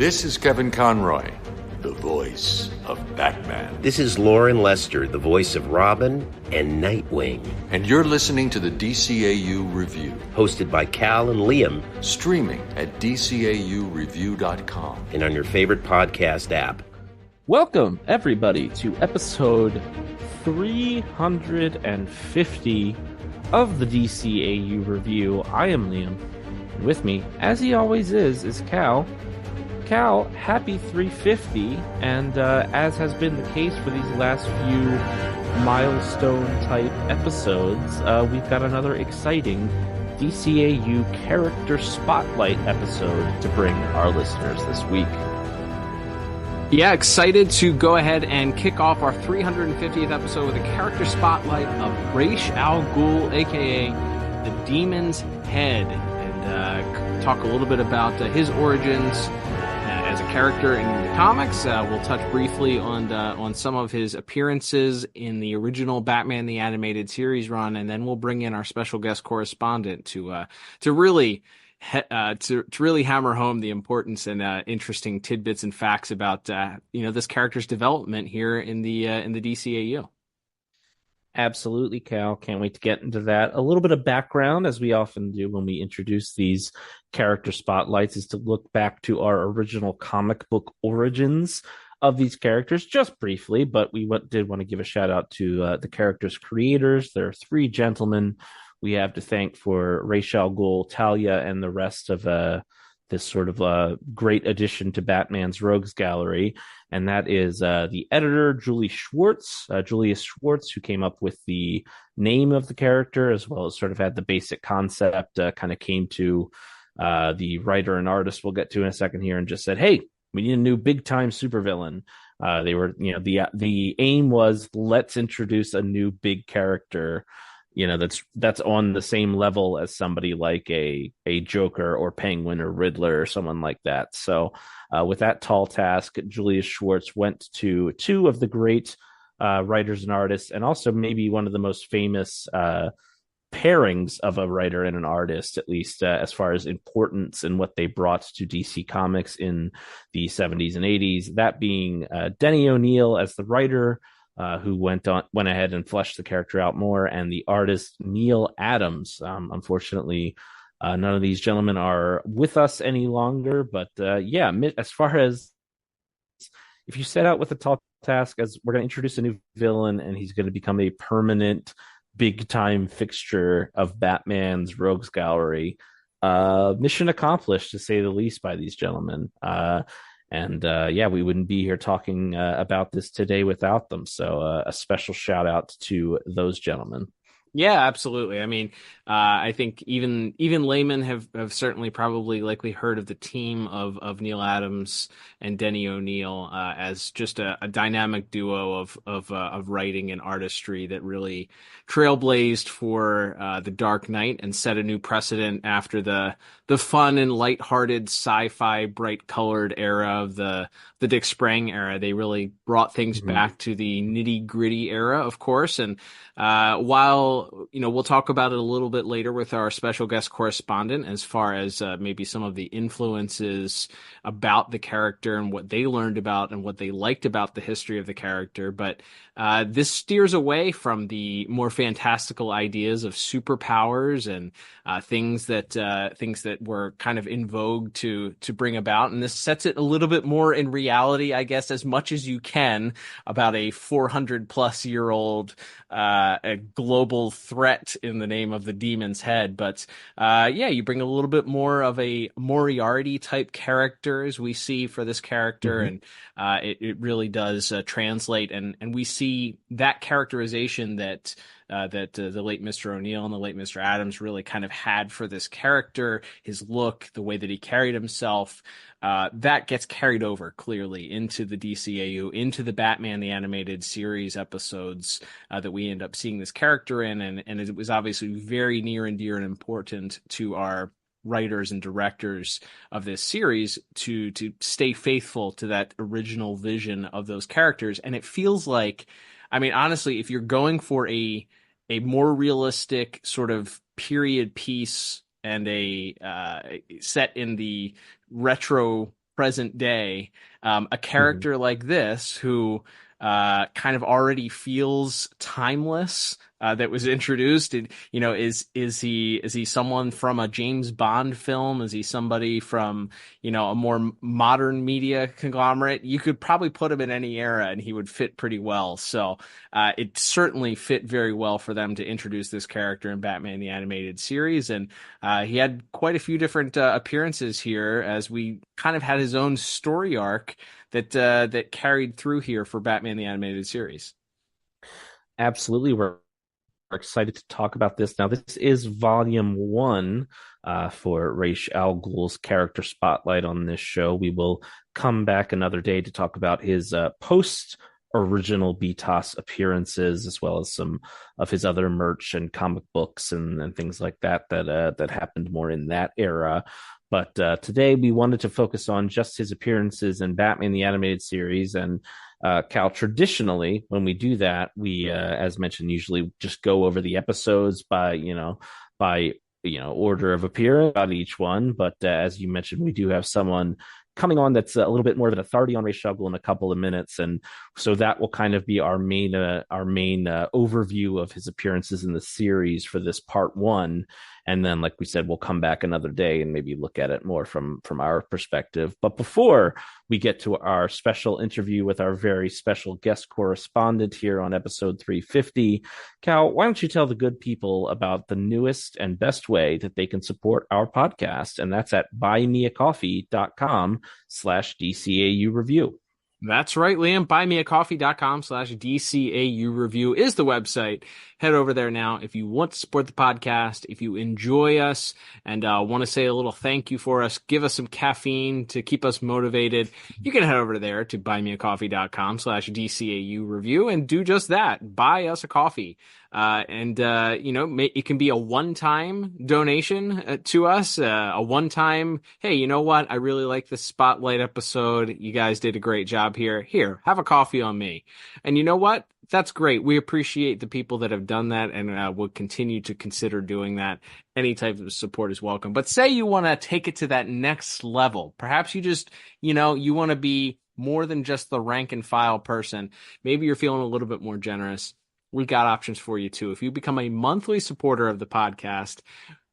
This is Kevin Conroy, the voice of Batman. This is Lauren Lester, the voice of Robin and Nightwing. And you're listening to the DCAU Review. Hosted by Cal and Liam. Streaming at DCAUreview.com. And on your favorite podcast app. Welcome, everybody, to episode 350 of the DCAU Review. I am Liam. And with me, as he always is Cal. Cal, happy 350, and as has been the case for these last few milestone-type episodes, we've got another exciting DCAU Character Spotlight episode to bring our listeners this week. Yeah, excited to go ahead and kick off our 350th episode with a Character Spotlight of Ra's al Ghul, a.k.a. the Demon's Head, and talk a little bit about his origins as a character in the comics. We'll touch briefly on some of his appearances in the original Batman the Animated Series run, and then we'll bring in our special guest correspondent to really hammer home the importance and interesting tidbits and facts about this character's development here in the DCAU. Absolutely, Cal. Can't wait to get into that. A little bit of background, as we often do when we introduce these character spotlights, is to look back to our original comic book origins of these characters, just briefly, but we did want to give a shout out to the characters' creators. There are three gentlemen we have to thank for Ra's al Ghul, Talia, and the rest of this sort of great addition to Batman's Rogues Gallery. And that is the editor, Julius Schwartz, who came up with the name of the character, as well as sort of had the basic concept, kind of came to the writer and artist we'll get to in a second here, and just said, hey, we need a new big-time supervillain. They were, the aim was, let's introduce a new big character, that's on the same level as somebody like a Joker or Penguin or Riddler or someone like that. So with that tall task, Julius Schwartz went to two of the great writers and artists, and also maybe one of the most famous pairings of a writer and an artist, at least as far as importance and what they brought to DC Comics in the 70s and 80s, that being Denny O'Neill as the writer, who went ahead and fleshed the character out more, and the artist Neil Adams. Unfortunately, none of these gentlemen are with us any longer, but as far as if you set out with a tall task, as we're going to introduce a new villain and he's going to become a permanent big-time fixture of Batman's Rogues Gallery, mission accomplished, to say the least, by these gentlemen. We wouldn't be here talking about this today without them. So a special shout out to those gentlemen. Yeah, absolutely. I mean, I think even laymen have certainly probably likely heard of the team of Neil Adams and Denny O'Neill as just a dynamic duo of writing and artistry that really trailblazed for the Dark Knight and set a new precedent after the fun and lighthearted sci-fi bright colored era of the Dick Sprang era. They really brought things back to the nitty gritty era, of course. And while we'll talk about it a little bit later with our special guest correspondent, as far as maybe some of the influences about the character and what they learned about and what they liked about the history of the character. But this steers away from the more fantastical ideas of superpowers and things that were kind of in vogue to bring about. And this sets it a little bit more in reality, I guess, as much as you can, about a 400-plus-year-old a global threat in the name of the Demon's Head. But you bring a little bit more of a Moriarty type character, as we see for this character, and it really does translate, and we see that characterization that the late Mr. O'Neill and the late Mr. Adams really kind of had for this character, his look, the way that he carried himself. That gets carried over clearly into the DCAU, into the Batman the Animated Series episodes that we end up seeing this character in, and it was obviously very near and dear and important to our writers and directors of this series to stay faithful to that original vision of those characters. And it feels like, I mean, honestly, if you're going for a more realistic sort of period piece and a set in the retro present day, a character like this who kind of already feels timeless, that was introduced. And, is he someone from a James Bond film? Is he somebody from, a more modern media conglomerate? You could probably put him in any era and he would fit pretty well. So it certainly fit very well for them to introduce this character in Batman the Animated Series. And he had quite a few different appearances here, as we kind of had his own story arc that carried through here for Batman the Animated Series. Absolutely. We're excited to talk about this. Now, this is volume 1 for Ra's al Ghul's Character Spotlight on this show. We will come back another day to talk about his post-original BTOS appearances, as well as some of his other merch and comic books and things like that happened more in that era. But today we wanted to focus on just his appearances in Batman the Animated Series. And Cal, traditionally, when we do that, we, as mentioned, usually just go over the episodes by order of appearance about each one. But as you mentioned, we do have someone coming on that's a little bit more of an authority on Ra's al Ghul in a couple of minutes, and so that will kind of be our main overview of his appearances in the series for this part 1. And then, like we said, we'll come back another day and maybe look at it more from our perspective. But before we get to our special interview with our very special guest correspondent here on episode 350, Cal, why don't you tell the good people about the newest and best way that they can support our podcast? And that's at buymeacoffee.com/DCAU review. That's right, Liam. Buymeacoffee.com/DCAU review is the website. Head over there now if you want to support the podcast, if you enjoy us and want to say a little thank you for us, give us some caffeine to keep us motivated. You can head over there to buymeacoffee.com/DCAU review and do just that. Buy us a coffee. It can be a one-time donation to us, a one-time, hey, you know what? I really like this Spotlight episode. You guys did a great job here. Here, have a coffee on me. And you know what? That's great. We appreciate the people that have done that, and will continue to consider doing that. Any type of support is welcome. But say you want to take it to that next level. Perhaps you just, you want to be more than just the rank and file person. Maybe you're feeling a little bit more generous. We've got options for you too. If you become a monthly supporter of the podcast,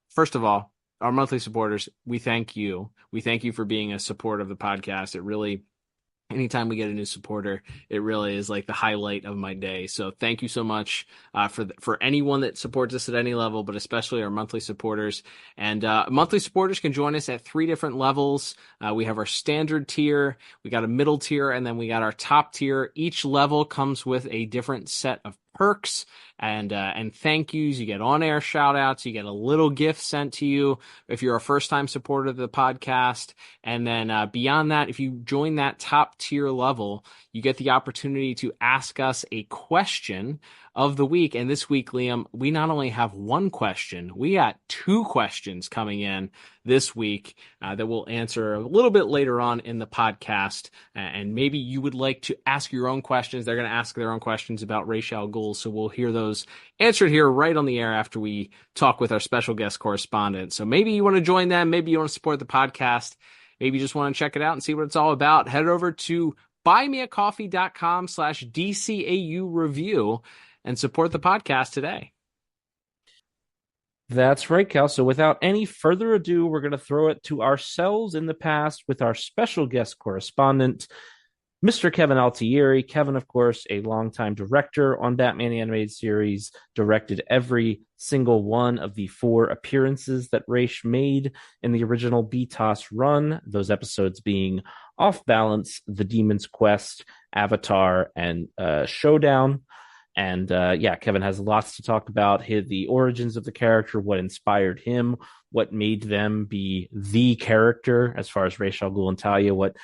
first of all, our monthly supporters, we thank you. We thank you for being a supporter of the podcast. It really, anytime we get a new supporter, it really is like the highlight of my day. So thank you so much for anyone that supports us at any level, but especially our monthly supporters. And monthly supporters can join us at 3 different levels. We have our standard tier, we got a middle tier, and then we got our top tier. Each level comes with a different set of perks and thank yous. You get on-air shout outs. You get a little gift sent to you if you're a first-time supporter of the podcast. And then beyond that, if you join that top tier level, you get the opportunity to ask us a question of the week. And this week, Liam, we not only have one question, we got 2 questions coming in this week that we'll answer a little bit later on in the podcast. And maybe you would like to ask your own questions. They're going to ask their own questions about Ra's al Ghul. So we'll hear those answered here right on the air after we talk with our special guest correspondent. So maybe you want to join them. Maybe you want to support the podcast. Maybe you just want to check it out and see what it's all about. Head over to buymeacoffee.com/DCAU review and support the podcast today. That's right, Cal. So without any further ado, we're going to throw it to ourselves in the past with our special guest correspondent, Mr. Kevin Altieri. Kevin, of course, a longtime director on Batman the Animated Series, directed every single one of the 4 appearances that Ra's made in the original BTOS run, those episodes being Off Balance, The Demon's Quest, Avatar, and Showdown. And Kevin has lots to talk about, the origins of the character, what inspired him, what made them be the character as far as Ra's al Ghul and Talia, what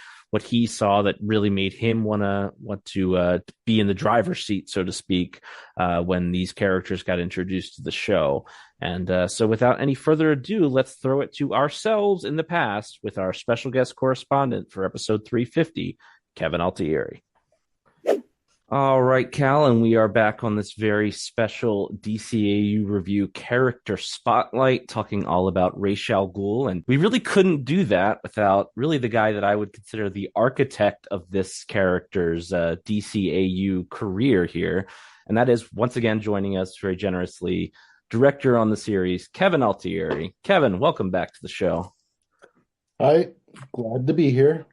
he saw that really made him want to be in the driver's seat, so to speak, when these characters got introduced to the show. And so without any further ado, let's throw it to ourselves in the past with our special guest correspondent for episode 350, Kevin Altieri. All right, Cal, and we are back on this very special DCAU review character spotlight, talking all about Ra's al Ghul. And we really couldn't do that without really the guy that I would consider the architect of this character's DCAU career here. And that is once again joining us very generously, director on the series, Kevin Altieri. Kevin, welcome back to the show. Hi, glad to be here.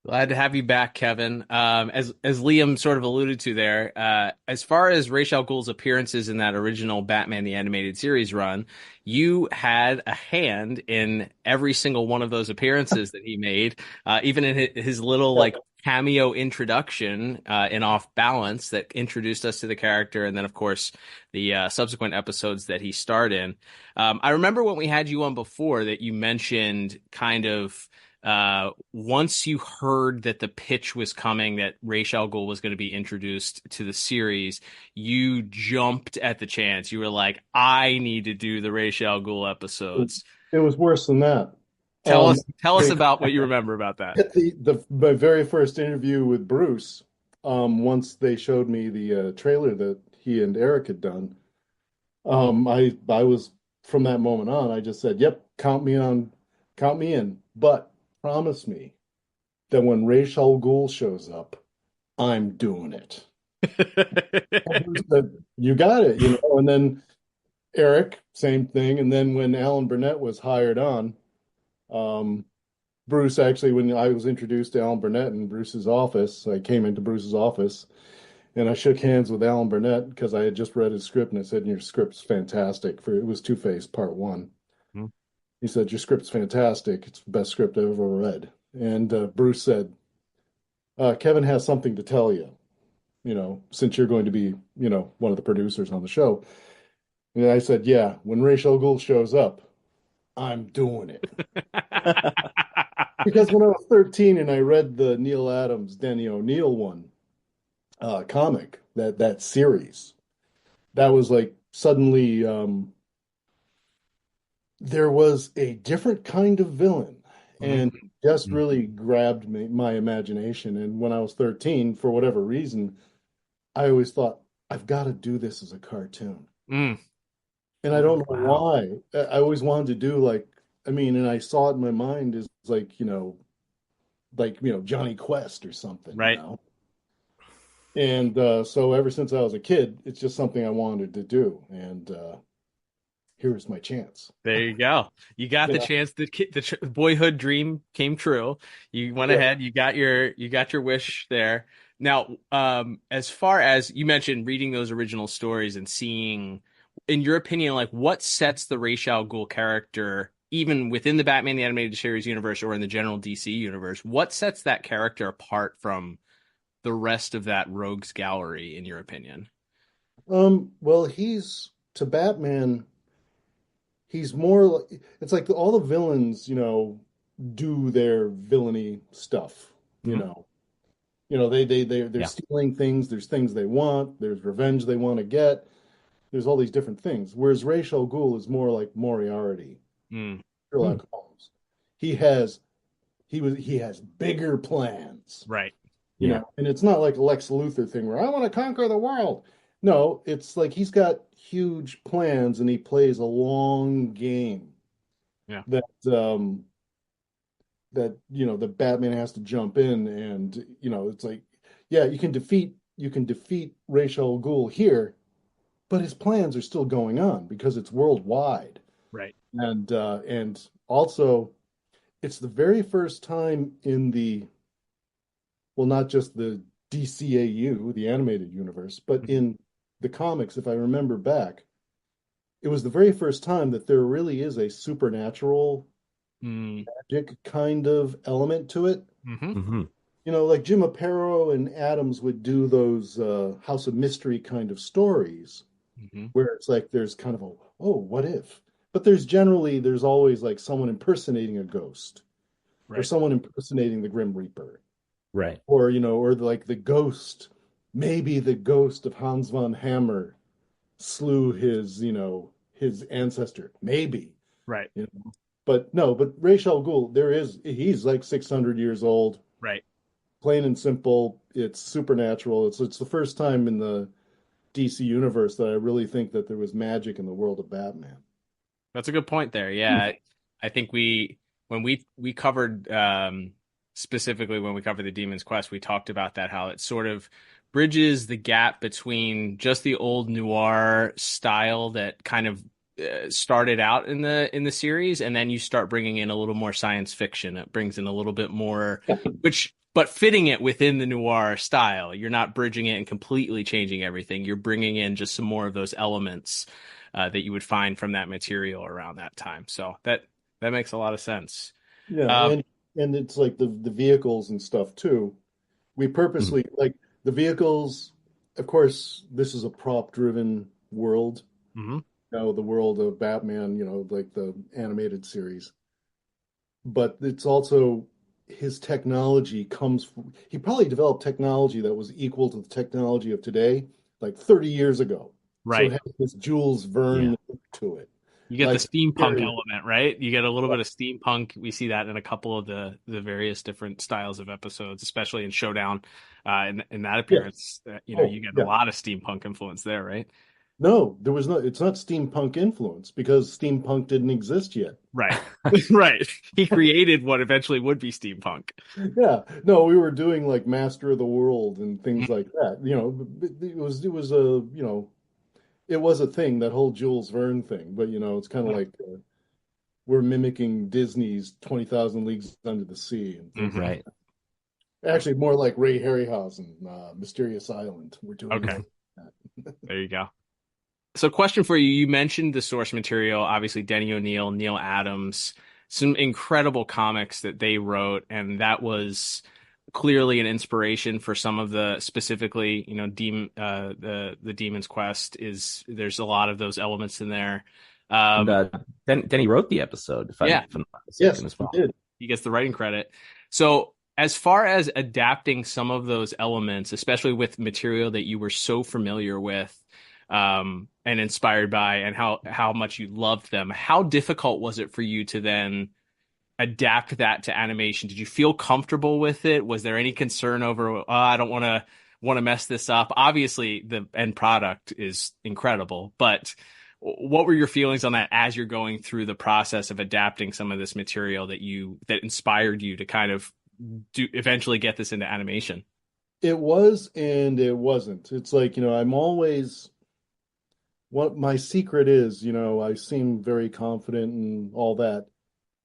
Glad to have you back, Kevin. As Liam sort of alluded to there, as far as Ra's al Ghul's appearances in that original Batman the Animated Series run, you had a hand in every single one of those appearances that he made, even in his little like cameo introduction in Off Balance that introduced us to the character, and then of course the subsequent episodes that he starred in. I remember when we had you on before that you mentioned kind of once you heard that the pitch was coming, that Ra's al Ghul was going to be introduced to the series, you jumped at the chance. You were like, I need to do the Ra's al Ghul episodes. It was worse than that. Tell us about what you remember about that. At my very first interview with Bruce, once they showed me the trailer that he and Eric had done, I was from that moment on, I just said, "Yep, count me in." But promise me that when Ra's al Ghul shows up, I'm doing it. And Bruce said, you got it, And then Eric, same thing. And then when Alan Burnett was hired on, Bruce actually, when I was introduced to Alan Burnett in Bruce's office, I came into Bruce's office and I shook hands with Alan Burnett because I had just read his script and it said, your script's fantastic. It was Two-Face Part 1. Mm-hmm. He said, your script's fantastic. It's the best script I've ever read. And Bruce said, Kevin has something to tell you, since you're going to be, one of the producers on the show. And I said, yeah, when Ra's al Ghul shows up, I'm doing it. Because when I was 13 and I read the Neil Adams, Denny O'Neill one comic, that series, that was like suddenly there was a different kind of villain and just really grabbed my imagination. And when I was 13, for whatever reason, I always thought, I've got to do this as a cartoon. And I don't know why. I always wanted to do and I saw it in my mind as Johnny Quest or something. Right. And so ever since I was a kid, it's just something I wanted to do. And here's my chance. There you go. You got the chance. The boyhood dream came true. You went ahead. You got your wish there. Now, as far as you mentioned, reading those original stories and seeing, in your opinion, like what sets the Ra's al Ghul character, even within the Batman the Animated Series universe or in the general DC universe, what sets that character apart from the rest of that rogues gallery, in your opinion? Well, to Batman, he's more like, it's like all the villains, do their villainy stuff, they're stealing things. There's things they want. There's revenge they want to get. There's all these different things. Whereas Ra's al Ghul is more like Moriarty, Sherlock Holmes. He has bigger plans, right? And it's not like a Lex Luthor thing where I want to conquer the world. No, it's like he's got huge plans and he plays a long game. Yeah. That Batman has to jump in and it's like, yeah, you can defeat Ra's al Ghul here, but his plans are still going on because it's worldwide. Right. And also it's the very first time in not just the DCAU, the animated universe, but in the comics, if I remember back, it was the very first time that there really is a supernatural magic kind of element to it. Like Jim Aparo and Adams would do those House of Mystery kind of stories where it's like there's kind of what if? But there's always like someone impersonating a ghost or someone impersonating the Grim Reaper. Right. Or, like the ghost, maybe the ghost of Hans von Hammer slew his ancestor. Maybe. Right. But Ra's al Ghul, he's like 600 years old. Right. plain and simple. It's supernatural. It's the first time in the DC universe that I really think that there was magic in the world of Batman. That's a good point there. Yeah, I think when we covered specifically when we covered the Demon's Quest, we talked about that, how it sort of bridges the gap between just the old noir style that kind of started out in the series, and then you start bringing in a little more science fiction. It brings in a little bit more, but fitting it within the noir style. You're not bridging it and completely changing everything. You're bringing in just some more of those elements that you would find from that material around that time. So that makes a lot of sense. Yeah, and it's like the vehicles and stuff too. We purposely like the vehicles. Of course, this is a prop-driven world. Mm-hmm. The world of Batman, like the animated series. But it's also his technology he probably developed technology that was equal to the technology of today, like 30 years ago. Right. So it has this Jules Verne to it. You get like, the steampunk element, right? You get a little bit of steampunk. We see that in a couple of the various different styles of episodes, especially in Showdown. In that appearance, you get a lot of steampunk influence there, right? No, it's not steampunk influence because steampunk didn't exist yet. Right. Right. He created what eventually would be steampunk. Yeah. No, we were doing like Master of the World and things like that. It was a thing, that whole Jules Verne thing, but it's kind of like we're mimicking Disney's 20,000 Leagues Under the Sea and things right. like that. Actually, more like Ray Harryhausen, Mysterious Island. We're doing that. There you go. So question for you. You mentioned the source material, obviously Denny O'Neill, Neil Adams, some incredible comics that they wrote. And that was clearly an inspiration for some of the specifically, the Demon's Quest there's a lot of those elements in there. Denny wrote the episode. If I'm not mistaken, as well. He did. He gets the writing credit. So as far as adapting some of those elements, especially with material that you were so familiar with, and inspired by, and how much you loved them, how difficult was it for you to then adapt that to animation? Did you feel comfortable with it? Was there any concern over, I don't want to mess this up? Obviously, the end product is incredible, but what were your feelings on that as you're going through the process of adapting some of this material that inspired you to kind of eventually get this into animation? It was and it wasn't. It's like, I'm always, what my secret is, I seem very confident and all that,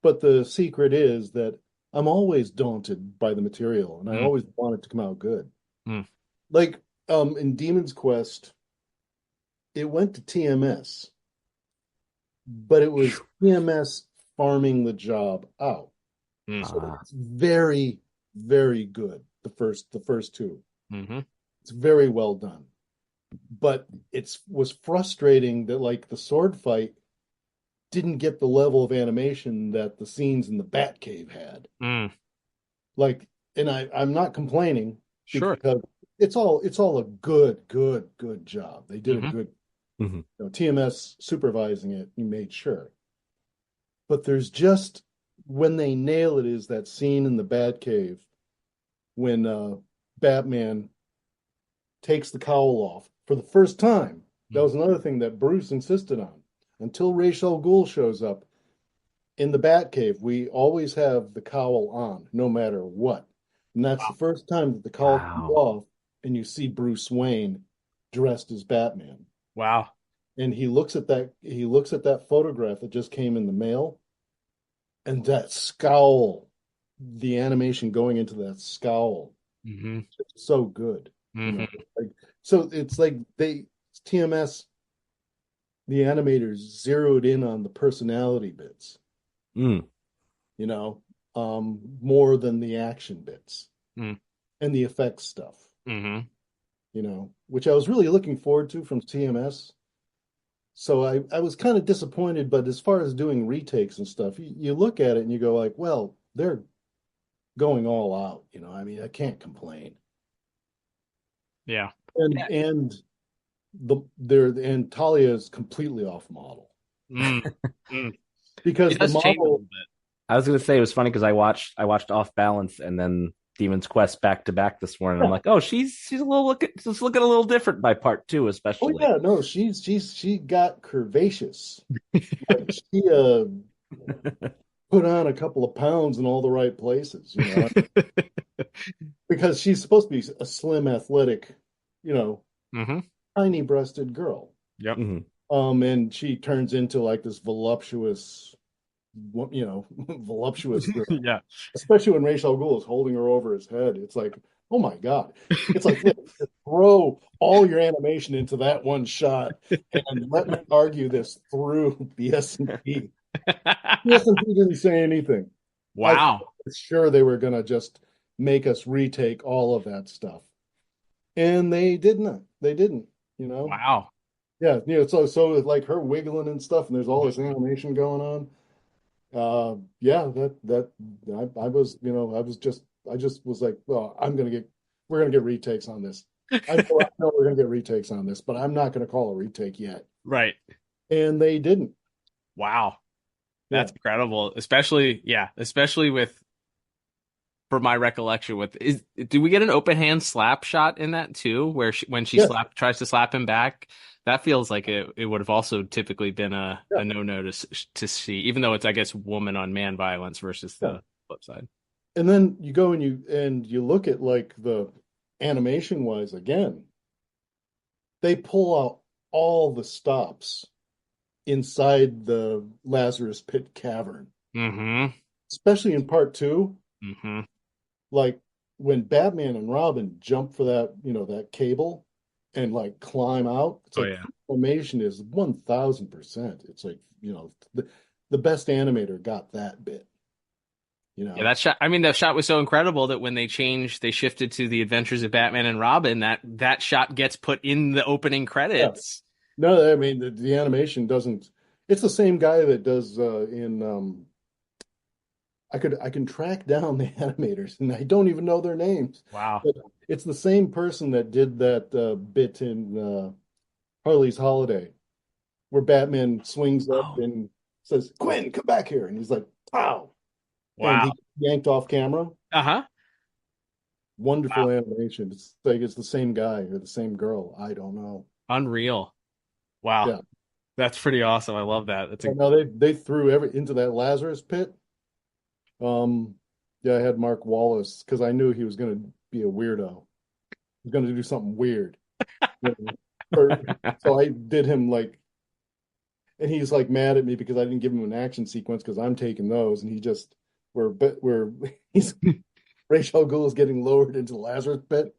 but the secret is that I'm always daunted by the material and I always want it to come out good. Like in Demon's Quest, it went to TMS, but it was TMS farming the job out. So it's very, very good. The first two. It's very well done. But it was frustrating that like the sword fight didn't get the level of animation that the scenes in the Batcave had. Like, and I'm not complaining. Sure. Because it's all a good job. They did a good TMS supervising it, he made sure. But there's just, when they nail it, is that scene in the Batcave when Batman takes the cowl off for the first time. That was another thing that Bruce insisted on. Until Ra's al Ghul shows up in the Batcave, we always have the cowl on, no matter what. And that's the first time that the cowl comes off, and you see Bruce Wayne dressed as Batman. Wow. And he looks at that photograph that just came in the mail, and that scowl, the animation going into that scowl, it's so good. So it's like TMS, the animators zeroed in on the personality bits, more than the action bits and the effects stuff, which I was really looking forward to from TMS. So I was kind of disappointed, but as far as doing retakes and stuff, you look at it and you go like, well, they're going all out, I can't complain. Yeah. And Talia is completely off model. Because the model, I was going to say it was funny because I watched Off Balance, and then Demon's Quest back to back this morning. I'm like, oh, she's a little looking a little different by part 2, especially. Oh yeah, no, she got curvaceous. Like she put on a couple of pounds in all the right places, because she's supposed to be a slim, athletic, tiny breasted girl. Yep. And she turns into like this voluptuous voluptuous girl. Yeah. Especially when Ra's al Ghul is holding her over his head. It's like, oh my God. It's like, throw all your animation into that one shot and let me argue this through BS&P. BS&P didn't say anything. Wow. I was sure they were going to just make us retake all of that stuff. And they didn't. They didn't, Wow. Yeah, so like her wiggling and stuff, and there's all this animation going on. Yeah, I just was like, well, we're gonna get retakes on this. I know we're gonna get retakes on this, but I'm not gonna call a retake yet. Right. And they didn't. Wow. That's incredible. Especially with, from my recollection, do we get an open hand slap shot in that too, where when she tries to slap him back? That feels like it would have also typically been a no to see, even though it's, I guess, woman on man violence versus the flip side. And then you go and you look at like the animation wise again, they pull out all the stops inside the Lazarus Pit cavern, especially in part 2. Like when Batman and Robin jump for that, that cable and like climb out. It's like animation is 1000%. It's like, the best animator got that bit. Yeah, that shot. I mean, that shot was so incredible that when they shifted to the Adventures of Batman and Robin, that shot gets put in the opening credits. Yeah. No, I mean the animation doesn't. It's the same guy that does in. I can track down the animators, and I don't even know their names. Wow. But it's the same person that did that bit in Harley's Holiday, where Batman swings up and says, "Quinn, come back here," and he's like, "Pow!" Wow. And he yanked off camera. Wonderful animation. It's like it's the same guy or the same girl. I don't know. Unreal. Wow. Yeah. That's pretty awesome. I love that. Now they threw into that Lazarus Pit. Yeah, I had Mark Wallace because I knew he was going to be a weirdo. He was going to do something weird. So I did him like, and he's like mad at me because I didn't give him an action sequence because I'm taking those, and he just he's Ra's al Ghul is getting lowered into the Lazarus Pit.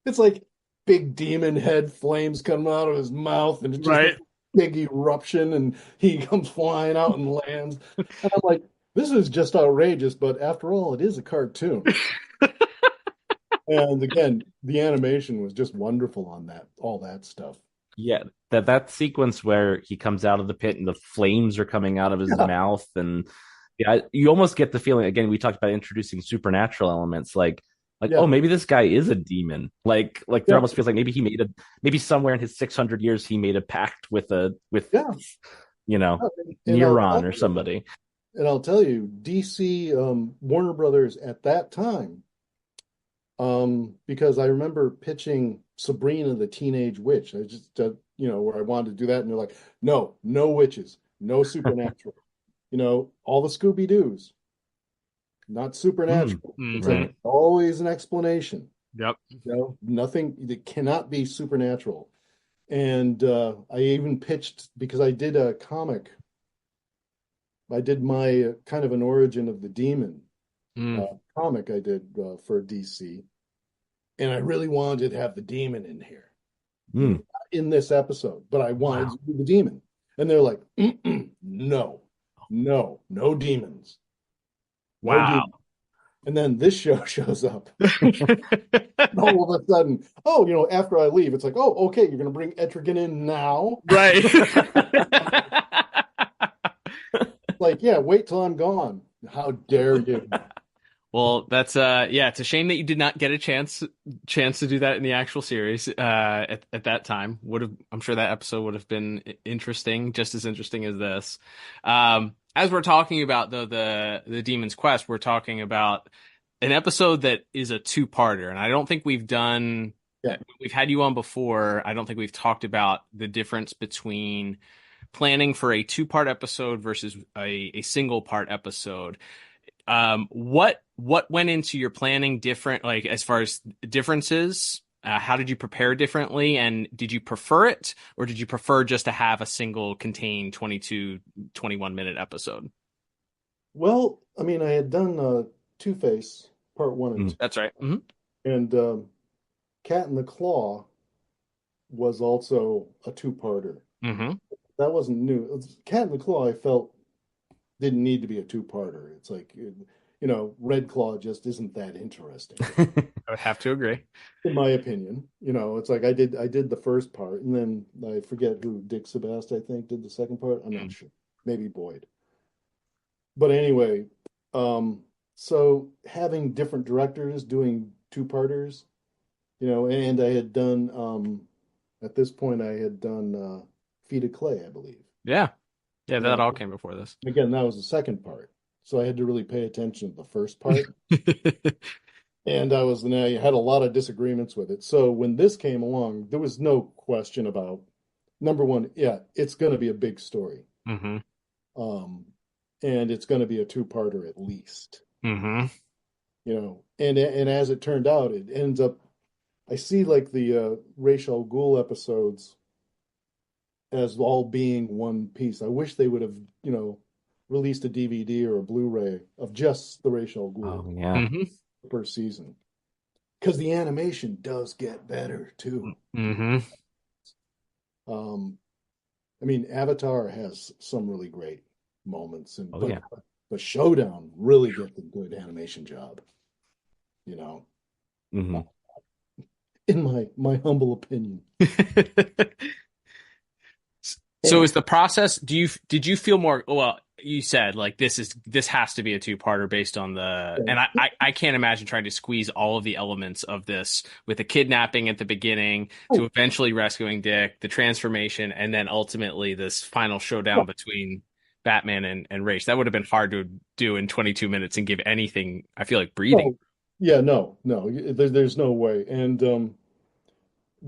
It's like big demon head flames coming out of his mouth, and it's just a big eruption, and he comes flying out and lands. And I'm like, this is just outrageous, but after all, it is a cartoon. And again, the animation was just wonderful on all that stuff. Yeah, that sequence where he comes out of the pit and the flames are coming out of his mouth, and you almost get the feeling. Again, we talked about introducing supernatural elements, like oh, maybe this guy is a demon. Like there almost feels like maybe somewhere in his 600 years he made a pact with Neuron or somebody. And I'll tell you, DC, Warner Brothers at that time, because I remember pitching Sabrina the Teenage Witch. I just, where I wanted to do that, and they're like, no witches, no supernatural. All the Scooby-Doos, not supernatural. It's like always an explanation. Yep. Nothing that cannot be supernatural. And I even pitched, because I did a comic. I did my kind of an origin of the demon comic I did for DC. And I really wanted to have the demon in here in this episode, but I wanted to do the demon. And they're like, no demons. Wow. No demons. And then this show shows up. All of a sudden, after I leave, it's like, oh, okay, you're going to bring Etrigan in now? Right. Like, yeah, wait till I'm gone. How dare you? Well, that's it's a shame that you did not get a chance to do that in the actual series at that time. I'm sure that episode would have been interesting, just as interesting as this. As we're talking about the Demon's Quest, we're talking about an episode that is a two-parter, and I don't think we've done. Yeah. We've had you on before. I don't think we've talked about the difference between planning for a two-part episode versus a single-part episode. What went into your planning different, like as far as differences? How did you prepare differently, and did you prefer it, or did you prefer just to have a single contained 22, 21-minute episode? Well, I mean, I had done Two-Face part 1 and 2, That's right. Mm-hmm. and Cat in the Claw was also a two-parter. Mm-hmm. That wasn't new. Cat in the Claw, I felt, didn't need to be a two-parter. It's like, Red Claw just isn't that interesting, I would have to agree. in my opinion. It's like I did the first part, and then I forget who, Dick Sebast, I think, did the second part. I'm not sure. Maybe Boyd. But anyway, so having different directors doing two-parters, and I had done, at this point, I had done Feet of Clay, I believe. Yeah. Yeah, that all came before this. Again, that was the second part. So I had to really pay attention to the first part. And I had a lot of disagreements with it. So when this came along, there was no question about, number one, yeah, it's going to be a big story. Mm-hmm. And it's going to be a two-parter at least. Mm-hmm. And as it turned out, it ends up, I see like the Ra's al Ghul episodes as all being one piece. I wish they would have, released a DVD or a Blu-ray of just the Ra's al Ghul Oh yeah. Mm-hmm. per season. Because the animation does get better too. Mm-hmm. I mean, Avatar has some really great moments, yeah. but Showdown really did a good animation job. Mm-hmm. In my humble opinion. So is the process, did you feel more, well, you said like this has to be a two-parter based on and I can't imagine trying to squeeze all of the elements of this with the kidnapping at the beginning to eventually rescuing Dick, the transformation, and then ultimately this final showdown between Batman and Ra's. That would have been hard to do in 22 minutes and give anything, I feel like, breathing. Yeah, no, there's no way. And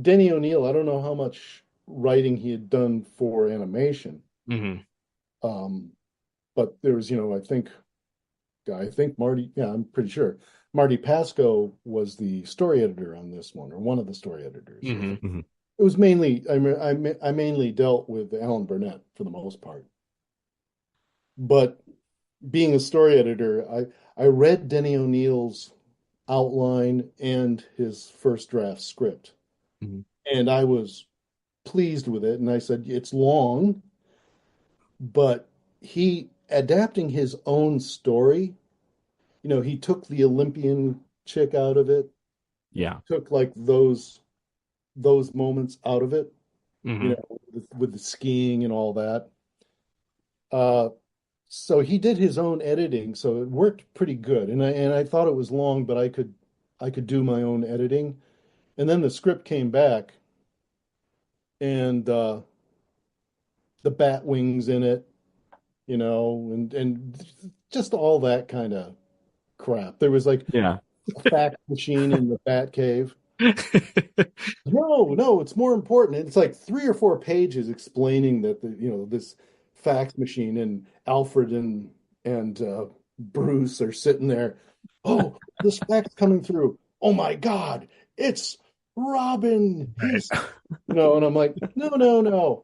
Denny O'Neill, I don't know how much writing he had done for animation. Mm-hmm. But there was, I think Marty, yeah, I'm pretty sure Marty Pasco was the story editor on this one, or one of the story editors. Mm-hmm. Mm-hmm. It was mainly, I mainly dealt with Alan Burnett for the most part. But being a story editor, I read Denny O'Neill's outline and his first draft script. Mm-hmm. And I was pleased with it. And I said, it's long, but he adapting his own story, he took the Olympian chick out of it. Yeah. Took like those moments out of it, Mm-hmm. with the skiing and all that. So he did his own editing, so it worked pretty good. And I thought it was long, but I could do my own editing. And then the script came back, and the bat wings in it, and just all that kind of crap. There was like Yeah. a fax machine in the bat cave. No, it's more important. It's like 3 or 4 pages explaining that this fax machine, and Alfred and Bruce are sitting there. Oh, this fax coming through. Oh my God, it's Robin. He's, and I'm like, no.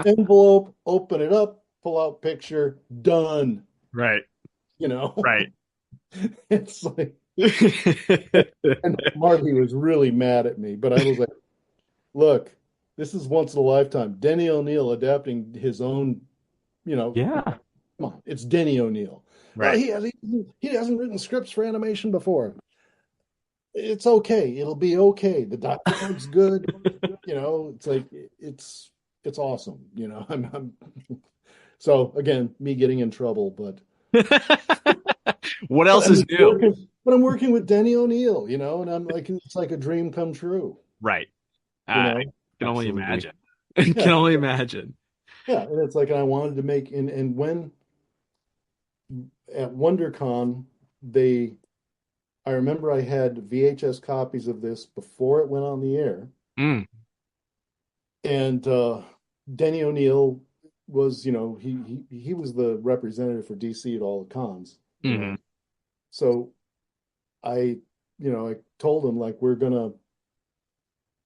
Envelope, open it up, pull out picture, done. Right. Right. It's like, and Marty was really mad at me, but I was like, look, this is once in a lifetime. Denny O'Neill adapting his own, Yeah. come on, it's Denny O'Neill. Right. He hasn't written scripts for animation before. It's okay. It'll be okay. The dialogue's good. It's like, it's awesome. I'm so again, me getting in trouble, but what else is new? But I'm working with Denny O'Neill, and I'm like, it's like a dream come true. Right. I can only Absolutely. imagine. I can only imagine. Yeah, and it's like I wanted to make, and when at WonderCon they I remember I had VHS copies of this before it went on the air. Mm. And Denny O'Neill was, he was the representative for DC at all the cons. Mm-hmm. So I told him like we're gonna,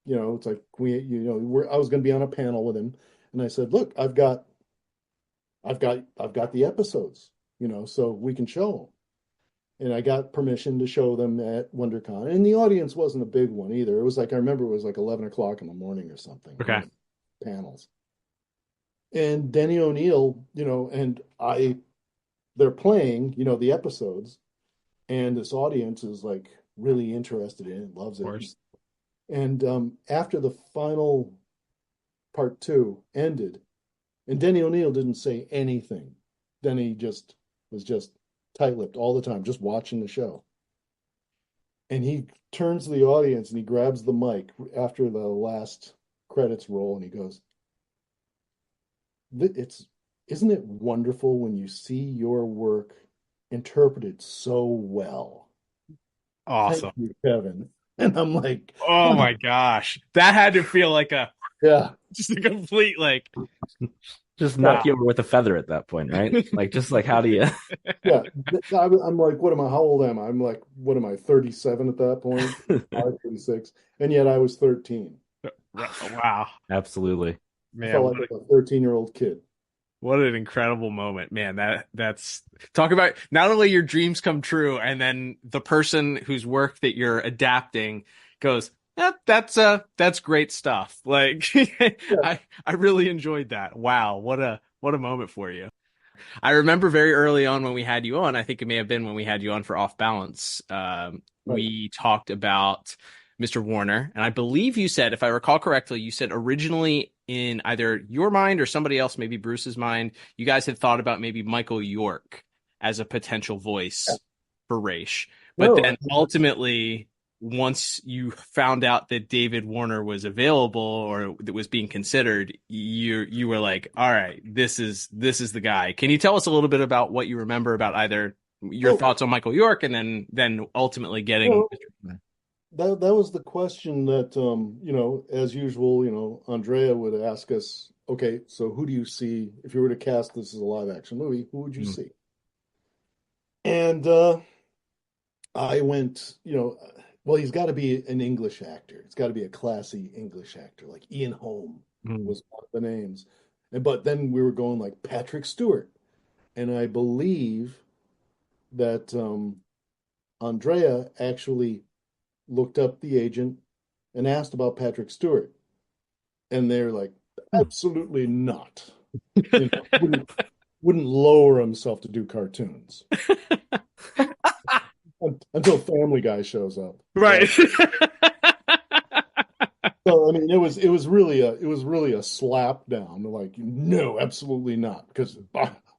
it's like I was gonna be on a panel with him, and I said, look, I've got the episodes, so we can show them. And I got permission to show them at WonderCon, and the audience wasn't a big one either. It was like I remember it was like 11 o'clock in the morning or something. Okay. Panels. And Denny O'Neill, and they're playing, the episodes, and this audience is like really interested in it, loves it. And after the final part 2 ended, and Denny O'Neill didn't say anything. Denny was just tight-lipped all the time, just watching the show. And he turns to the audience and he grabs the mic after the last credits roll and he goes, isn't it wonderful when you see your work interpreted so well? Awesome. Thank you, Kevin. And I'm like, oh my gosh, that had to feel like just a complete like just knock you over with a feather at that point, right? Like, just like, how do you? Yeah, I'm like, how old am I? I'm like, what am I, 37 at that point? 36, and yet I was 13. Wow, absolutely, man. I felt like a 13-year-old kid. What an incredible moment, man. That's talk about not only your dreams come true, and then the person whose work that you're adapting goes, that's great stuff. Like, yeah. I really enjoyed that. Wow, what a moment for you. I remember very early on when we had you on, I think it may have been when we had you on for Off Balance, right. We talked about Mr. Warner, and I believe you said, if I recall correctly, you said originally in either your mind or somebody else, maybe Bruce's mind, you guys had thought about maybe Michael York as a potential voice for Raish. But then ultimately, once you found out that David Warner was available or that was being considered, you were like, all right, this is the guy. Can you tell us a little bit about what you remember about either your thoughts on Michael York and then ultimately getting that was the question that as usual, Andrea would ask us, okay, so who do you see if you were to cast this as a live action movie, who would you see? And I went, well, he's got to be an English actor. It's got to be a classy English actor, like Ian Holm was one of the names. But then we were going like Patrick Stewart. And I believe that Andrea actually looked up the agent and asked about Patrick Stewart. And they're like, absolutely not. Wouldn't lower himself to do cartoons. Until Family Guy shows up, right? So I mean, it was really a slap down. Like, no, absolutely not, because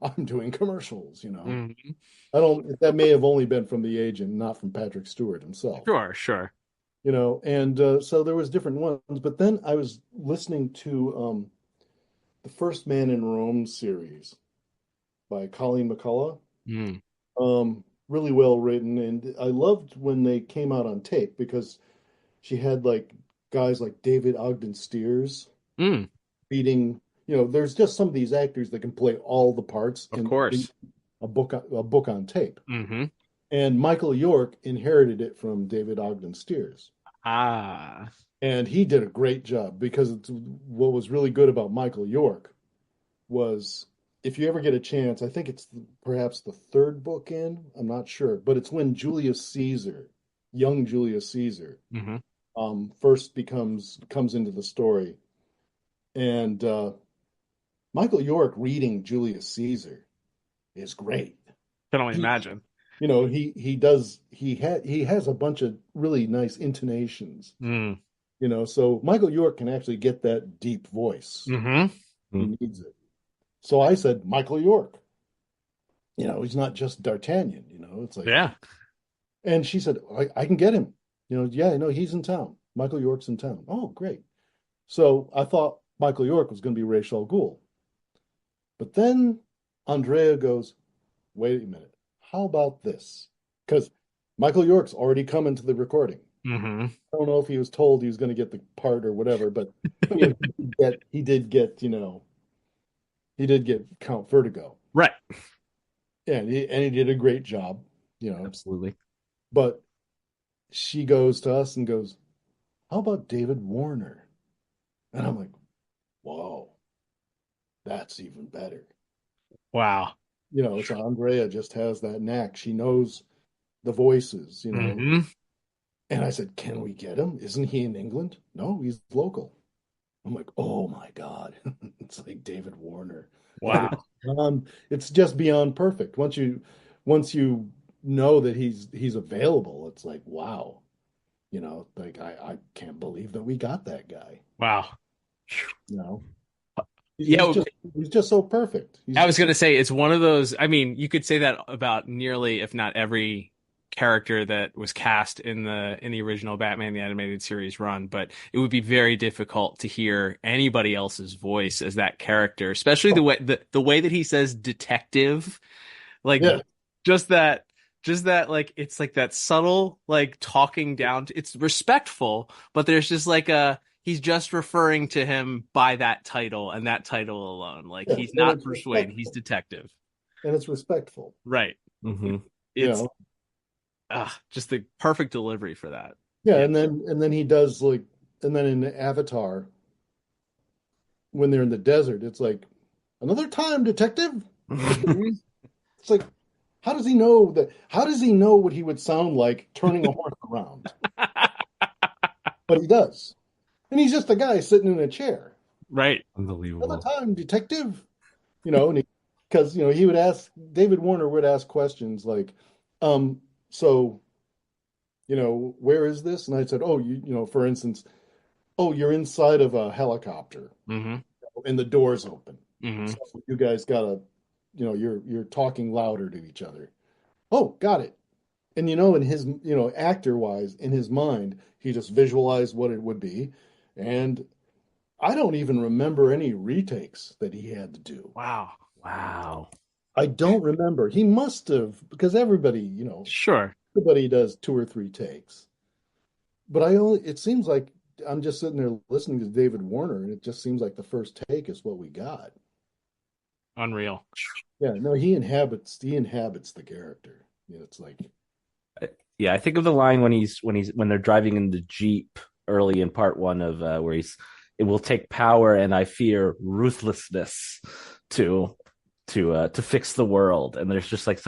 I'm doing commercials. Mm-hmm. I don't. That may have only been from the agent, not from Patrick Stewart himself. Sure. And so there was different ones. But then I was listening to the First Man in Rome series by Colleen McCullough. Really well written, and I loved when they came out on tape because she had like guys like David Ogden Stiers beating. There's just some of these actors that can play all the parts. Of course, in a book on tape. Mm-hmm. And Michael York inherited it from David Ogden Stiers. And he did a great job because what was really good about Michael York was, if you ever get a chance, I think it's perhaps the third book in, I'm not sure, but it's when Julius Caesar, young Julius Caesar, first comes into the story. And Michael York reading Julius Caesar is great. Can only imagine. He has a bunch of really nice intonations. So Michael York can actually get that deep voice. He needs it. So I said, Michael York. He's not just D'Artagnan, it's like, yeah. And she said, I can get him. He's in town. Michael York's in town. Oh, great. So I thought Michael York was going to be Ra's al Ghul. But then Andrea goes, wait a minute. How about this? Because Michael York's already coming to the recording. Mm-hmm. I don't know if he was told he was going to get the part or whatever, but he did get, he did get Count Vertigo. Right. And he did a great job, Absolutely. But she goes to us and goes, "How about David Warner?" And I'm like, "Whoa, that's even better." Wow. So Andrea just has that knack. She knows the voices, Mm-hmm. And I said, "Can we get him? Isn't he in England?" "No, he's local." I'm like, "Oh my God." It's like David Warner. Wow. It's just beyond perfect. Once you know that he's available, it's like, wow. Like I can't believe that we got that guy. Wow. You know, Yeah, he's just so perfect. I was going to say it's one of those. I mean, you could say that about nearly, if not every character that was cast in the original Batman the Animated Series run, but it would be very difficult to hear anybody else's voice as that character, especially the way that he says detective, like Yeah. just that like it's like that subtle like talking down to, it's respectful, but there's just like he's just referring to him by that title and that title alone. Like Yeah, he's not it's Persuade, he's respectful. detective. And it's respectful. Right. Mm-hmm. It's just the perfect delivery for that. Yeah, and then he does and then in Avatar, when they're in the desert, it's like, "Another time, detective." It's like, how does he know that? How does he know what he would sound like turning a horse around? But he does, and he's just a guy sitting in a chair. Right. "Another Unbelievable. time, detective." And because he would ask, David Warner would ask questions like, so where is this? And I said, "Oh, for instance, oh, you're inside of a helicopter Mm-hmm. and the door's open. Mm-hmm. So you guys gotta, you're talking louder to each other." "Oh, got it." And in his, actor wise, in his mind, he just visualized what it would be. And I don't even remember any retakes that he had to do. Wow. Wow. I don't remember. He must have, because everybody, Sure. everybody does 2 or 3 takes. But it seems like I'm just sitting there listening to David Warner, and it just seems like the first take is what we got. Unreal. Yeah, no, he inhabits the character. It's like, Yeah, I think of the line when they're driving in the Jeep early in part one of where it will take power and I fear ruthlessness to fix the world. And there's just like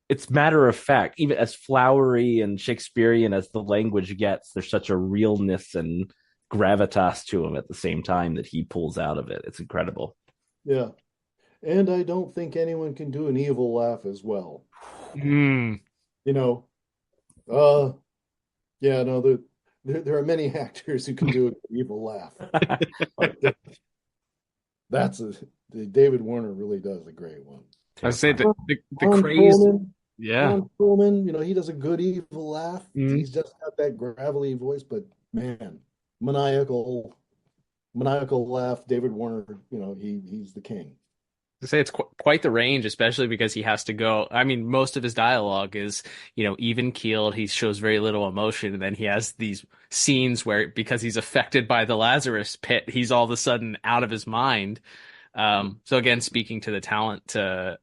it's matter of fact, even as flowery and Shakespearean as the language gets, there's such a realness and gravitas to him at the same time that he pulls out of it. It's incredible. yeah. And I don't think anyone can do an evil laugh as well. Mm. You know, uh, yeah, no, there are many actors who can do an evil laugh. But David Warner really does a great one. I say the Ron craze. Perlman, Yeah. Ron Perlman, he does a good evil laugh. Mhm. He's just got that gravelly voice, but man, maniacal laugh. David Warner, he's the king. To say it's quite the range, especially because he has to go. I mean, most of his dialogue is, even keeled. He shows very little emotion, and then he has these scenes where, because he's affected by the Lazarus pit, he's all of a sudden out of his mind. So again, speaking to the talent of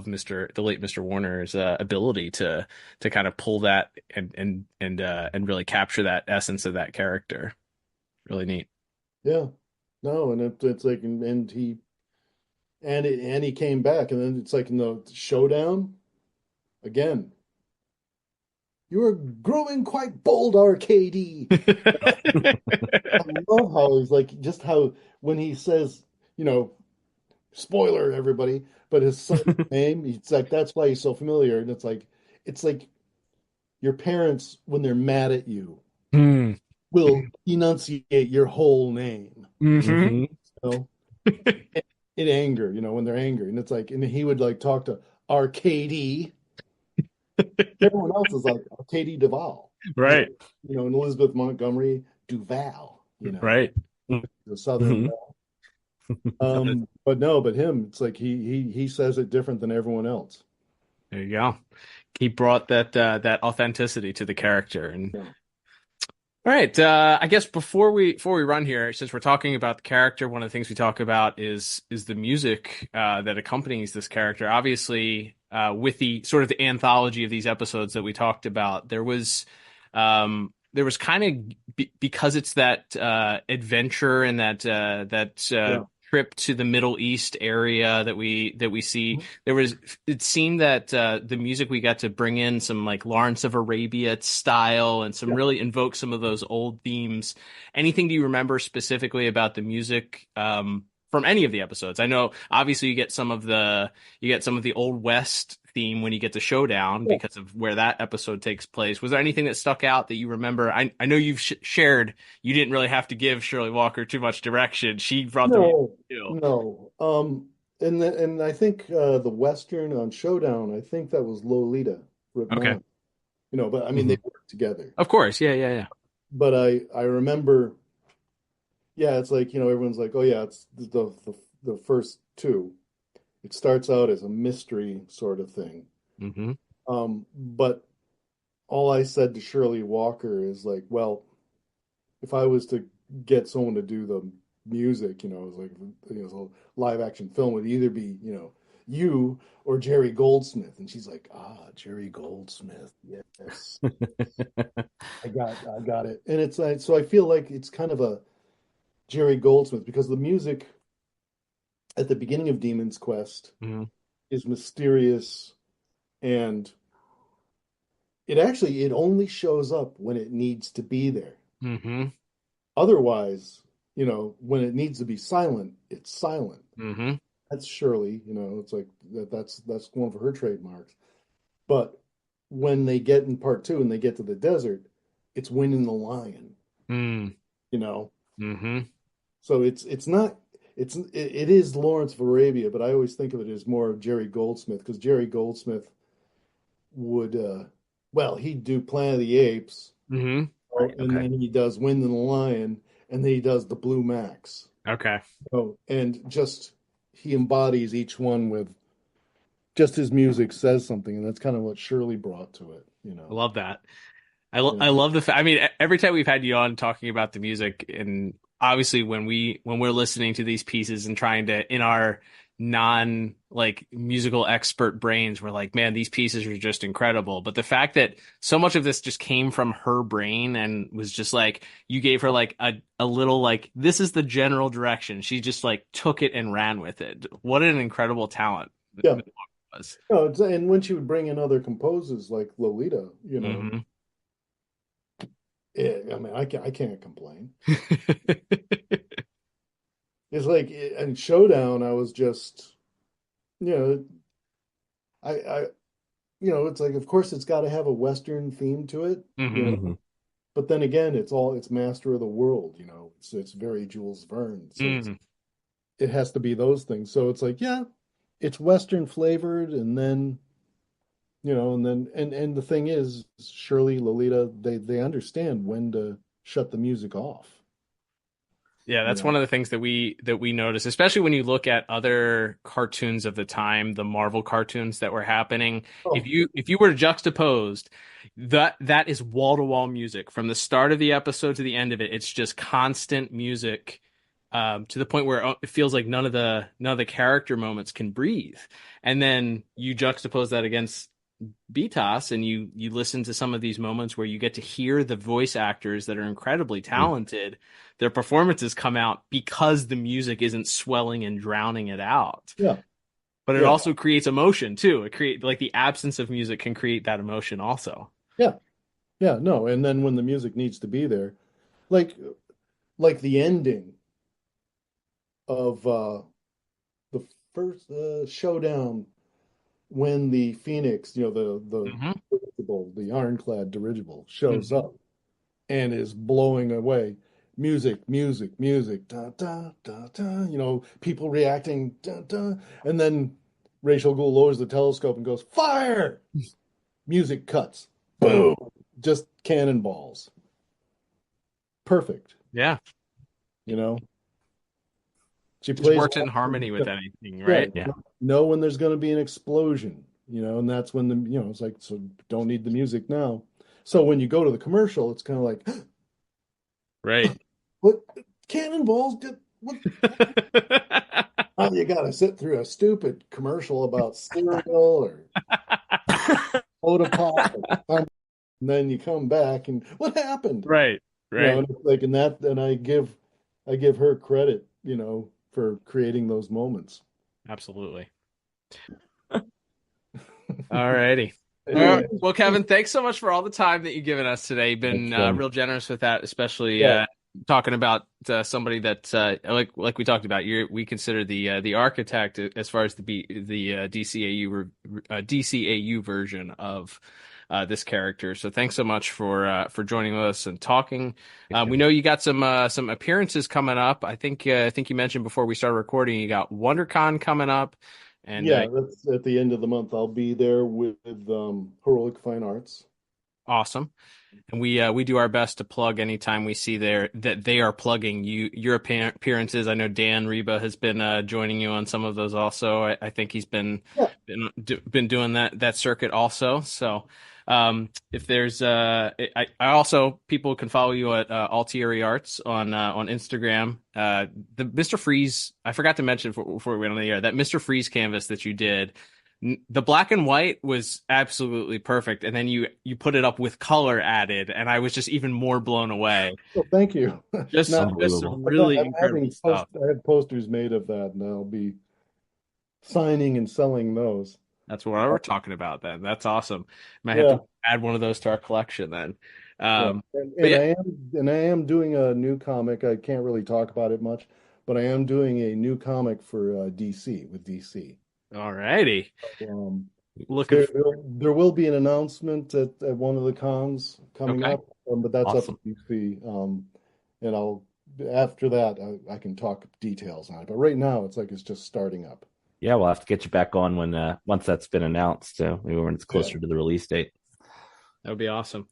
the late Mr. Warner's ability to kind of pull that and really capture that essence of that character, really neat. Yeah, no, and it's like, and he came back, and then it's like in the showdown again. "You are growing quite bold, RKD." I love how he's like, just how when he says, spoiler everybody, but his son's name, it's like that's why he's so familiar, and it's like your parents when they're mad at you Hmm. will enunciate your whole name, Mm-hmm. you know, in anger, when they're angry, and it's like, and he would like talk to RKD. Everyone else is like Katie Duvall, Right. And Elizabeth Montgomery Duval, Right. the Southern. But him, it's like he says it different than everyone else. There you go. He brought that authenticity to the character. And Yeah. all right, I guess before we run here, since we're talking about the character, one of the things we talk about is the music that accompanies this character. Obviously, with the sort of the anthology of these episodes that we talked about, there was kind of because it's that adventure and that Yeah. trip to the Middle East area that we see. It seemed that the music we got to bring in some like Lawrence of Arabia style and some really invoke some of those old themes. Anything do you remember specifically about the music from any of the episodes? I know obviously you get some of the Old West theme when you get to Showdown because of where that episode takes place. Was there anything that stuck out that you remember? I know you've shared you didn't really have to give Shirley Walker too much direction. She brought the music too. No. And I think the Western on Showdown, I think that was Lolita Okay. Rickman. But I mean they work together. Of course, yeah. But I remember, it's like, everyone's like, oh yeah, it's the first two. It starts out as a mystery sort of thing. Mm-hmm. But all I said to Shirley Walker is like, well, if I was to get someone to do the music, it was like, a live action film would either be, you or Jerry Goldsmith. And she's like, Jerry Goldsmith. Yes. I got it. And it's like, so I feel like it's kind of a Jerry Goldsmith because the music at the beginning of Demon's Quest is mysterious, and it only shows up when it needs to be there. Mm-hmm. Otherwise, when it needs to be silent, it's silent. Mm-hmm. That's Shirley, it's like that's one of her trademarks. But when they get in part two and they get to the desert, it's Wind in the Lion. Mm-hmm. So it is Lawrence of Arabia, but I always think of it as more of Jerry Goldsmith because Jerry Goldsmith would he'd do Planet of the Apes, Mm-hmm. and then he does Wind in the Lion, and then he does the Blue Max. Okay. And just he embodies each one with just his music says something, and that's kind of what Shirley brought to it. I love that. I love the fact. I mean, every time we've had you on talking about the music, and obviously when we're listening to these pieces and trying to in our non like musical expert brains, we're like, man, these pieces are just incredible. But the fact that so much of this just came from her brain and was just like you gave her like a little like this is the general direction. She just like took it and ran with it. What an incredible talent. Yeah. Was. No, and when she would bring in other composers like Lolita, Mm-hmm. I mean, I can't complain. It's like in Showdown, I was just, I it's like, of course, it's got to have a Western theme to it, Mm-hmm. But then again, it's Master of the World, it's very Jules Verne, so it has to be those things. So it's like, it's Western flavored, and then. And the thing is, Shirley, Lolita, they understand when to shut the music off. Yeah, that's one of the things that we notice, especially when you look at other cartoons of the time, the Marvel cartoons that were happening. If you were juxtaposed, that is wall to wall music from the start of the episode to the end of it. It's just constant music. To the point where it feels like none of the character moments can breathe, and then you juxtapose that against BTOS and you listen to some of these moments where you get to hear the voice actors that are incredibly talented. Their performances come out because the music isn't swelling and drowning it out. Yeah. But it also creates emotion too. It create like the absence of music can create that emotion also. Yeah. Yeah, no. And then when the music needs to be there, like the ending of the first Showdown when the Phoenix, the dirigible, the ironclad dirigible shows up and is blowing away. Music, da da da da. People reacting, da da, and then Rachel Ghul lowers the telescope and goes, "Fire!" Music cuts, boom, just cannonballs. Perfect. Yeah. She just works in harmony with anything, right? Yeah. Know when there's going to be an explosion. and that's when it's like, so don't need the music now. So when you go to the commercial, it's kind of like, Right. what cannonballs did what? Oh, you got to sit through a stupid commercial about cereal or soda pop, and then you come back and what happened? Right. Right. And it's like, and I give her credit, for creating those moments. Absolutely. All righty. Anyway, Well, Kevin, thanks so much for all the time that you've given us today. Been real generous with that, especially talking about somebody that like we talked about. We consider the architect as far as the DCAU version of this character. So thanks so much for joining us and talking. We know you got some appearances coming up. I think you mentioned before we started recording you got WonderCon coming up. And that's at the end of the month. I'll be there with Heroic Fine Arts. Awesome. And we do our best to plug anytime we see that they are plugging your appearances. I know Dan Reba has been joining you on some of those also. I think he's been doing that circuit also. So if there's I also, people can follow you at Altieri Arts on Instagram. The Mr. Freeze, I forgot to mention before we went on the air, that Mr. Freeze canvas that you did, the black and white was absolutely perfect, and then you put it up with color added, and I was just even more blown away. Well, thank you. Just really incredible stuff. I have posters made of that, and I'll be signing and selling those. That's what we're talking about then. That's awesome. Might have to add one of those to our collection then. I am doing a new comic. I can't really talk about it much, but I am doing a new comic for DC with DC. All righty. There will be an announcement at one of the cons coming up, but that's awesome. Up to DC. And after that I can talk details on it. But right now it's just starting up. Yeah, we'll have to get you back on when once that's been announced. Maybe when it's closer to the release date. That would be awesome.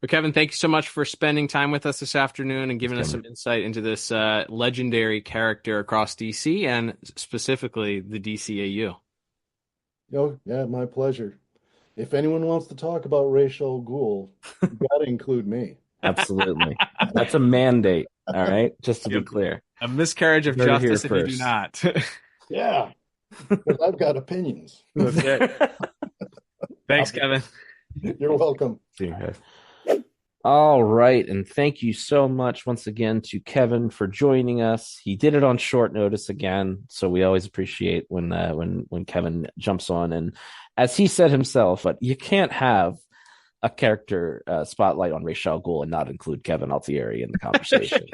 Well, Kevin, thank you so much for spending time with us this afternoon and giving us some insight into this legendary character across DC and specifically the DCAU. Oh, yeah, my pleasure. If anyone wants to talk about Racial Ghul, you got to include me. Absolutely. That's a mandate. All right. Just to be clear. A miscarriage of justice if you do not. Yeah. Because I've got opinions. That's it. Thanks, Kevin. You're welcome. See you guys. All right, and thank you so much once again to Kevin for joining us. He did it on short notice again, so we always appreciate when Kevin jumps on. And as he said himself, you can't have a character spotlight on Ra's al Ghul and not include Kevin Altieri in the conversation.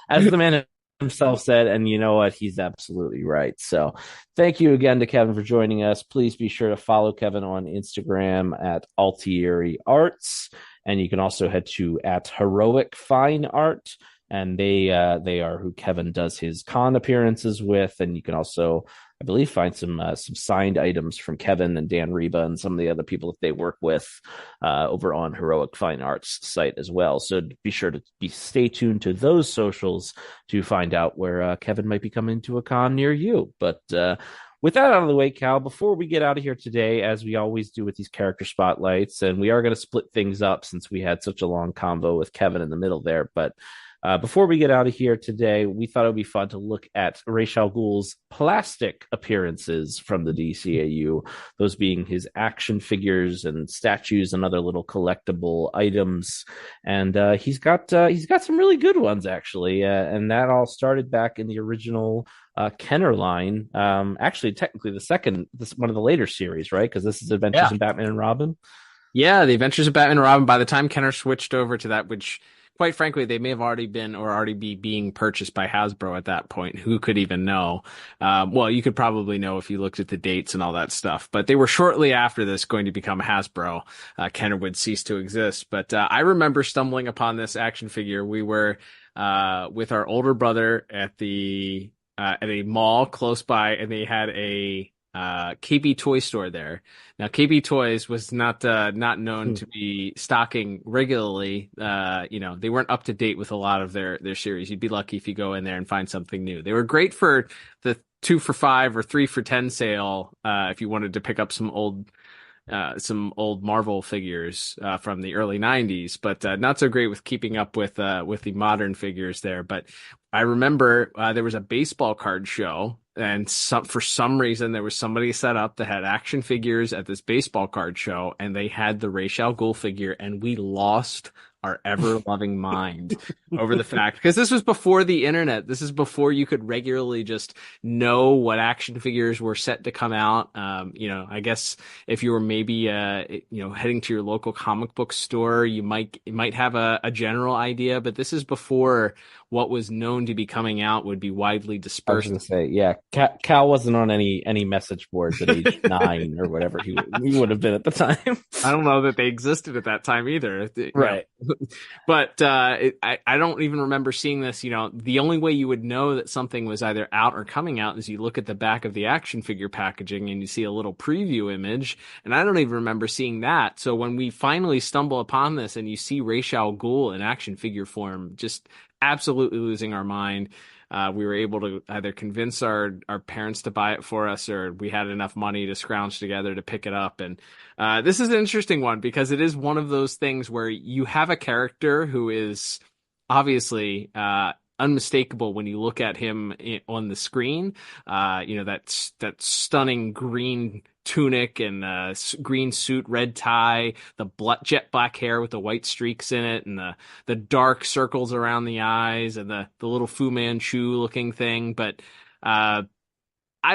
as the man himself said, and you know what? He's absolutely right. So thank you again to Kevin for joining us. Please be sure to follow Kevin on Instagram at Altieri Arts. And you can also head to at Heroic Fine Art, and they are who Kevin does his con appearances with. And you can also, I believe, find some signed items from Kevin and Dan Reba and some of the other people that they work with over on Heroic Fine Arts site as well. So be sure to stay tuned to those socials to find out where Kevin might be coming to a con near you. But with that out of the way, Cal, before we get out of here today, as we always do with these character spotlights, and we are going to split things up since we had such a long convo with Kevin in the middle there, but before we get out of here today, we thought it would be fun to look at Ra's al Ghul's plastic appearances from the DCAU, those being his action figures and statues and other little collectible items. And he's got some really good ones, actually. And that all started back in the original Kenner line. Actually, technically one of the later series, right? Because this is Adventures in Batman and Robin. Yeah, the Adventures of Batman and Robin. By the time Kenner switched over to that, which quite frankly, they may have already been or already be being purchased by Hasbro at that point. Who could even know? Well, you could probably know if you looked at the dates and all that stuff. But they were shortly after this going to become Hasbro. Kenner would cease to exist. But I remember stumbling upon this action figure. We were with our older brother at a mall close by, and they had a KB Toy Store there. Now, KB Toys was not known to be stocking regularly. They weren't up to date with a lot of their series. You'd be lucky if you go in there and find something new. They were great for the 2 for $5 or 3 for $10 sale. If you wanted to pick up some old Marvel figures from the early 90s, but not so great with keeping up with the modern figures there. But I remember there was a baseball card show, and for some reason there was somebody set up that had action figures at this baseball card show, and they had the Ra's al Ghul figure, and we lost our ever-loving mind over the fact, because this was before the internet. This is before you could regularly just know what action figures were set to come out. I guess if you were maybe heading to your local comic book store, you might have a general idea, but this is before what was known to be coming out would be widely dispersed. I was going to say, yeah, Cal wasn't on any message boards at age 9 or whatever he would have been at the time. I don't know that they existed at that time either. Right. But I don't even remember seeing this. The only way you would know that something was either out or coming out is you look at the back of the action figure packaging and you see a little preview image. And I don't even remember seeing that. So when we finally stumble upon this and you see Ra's al Ghul in action figure form, just absolutely losing our mind. We were able to either convince our parents to buy it for us, or we had enough money to scrounge together to pick it up. And this is an interesting one because it is one of those things where you have a character who is obviously unmistakable when you look at him on the screen. That stunning green tunic and green suit, red tie, the jet black hair with the white streaks in it, and the dark circles around the eyes, and the little Fu Manchu looking thing. But I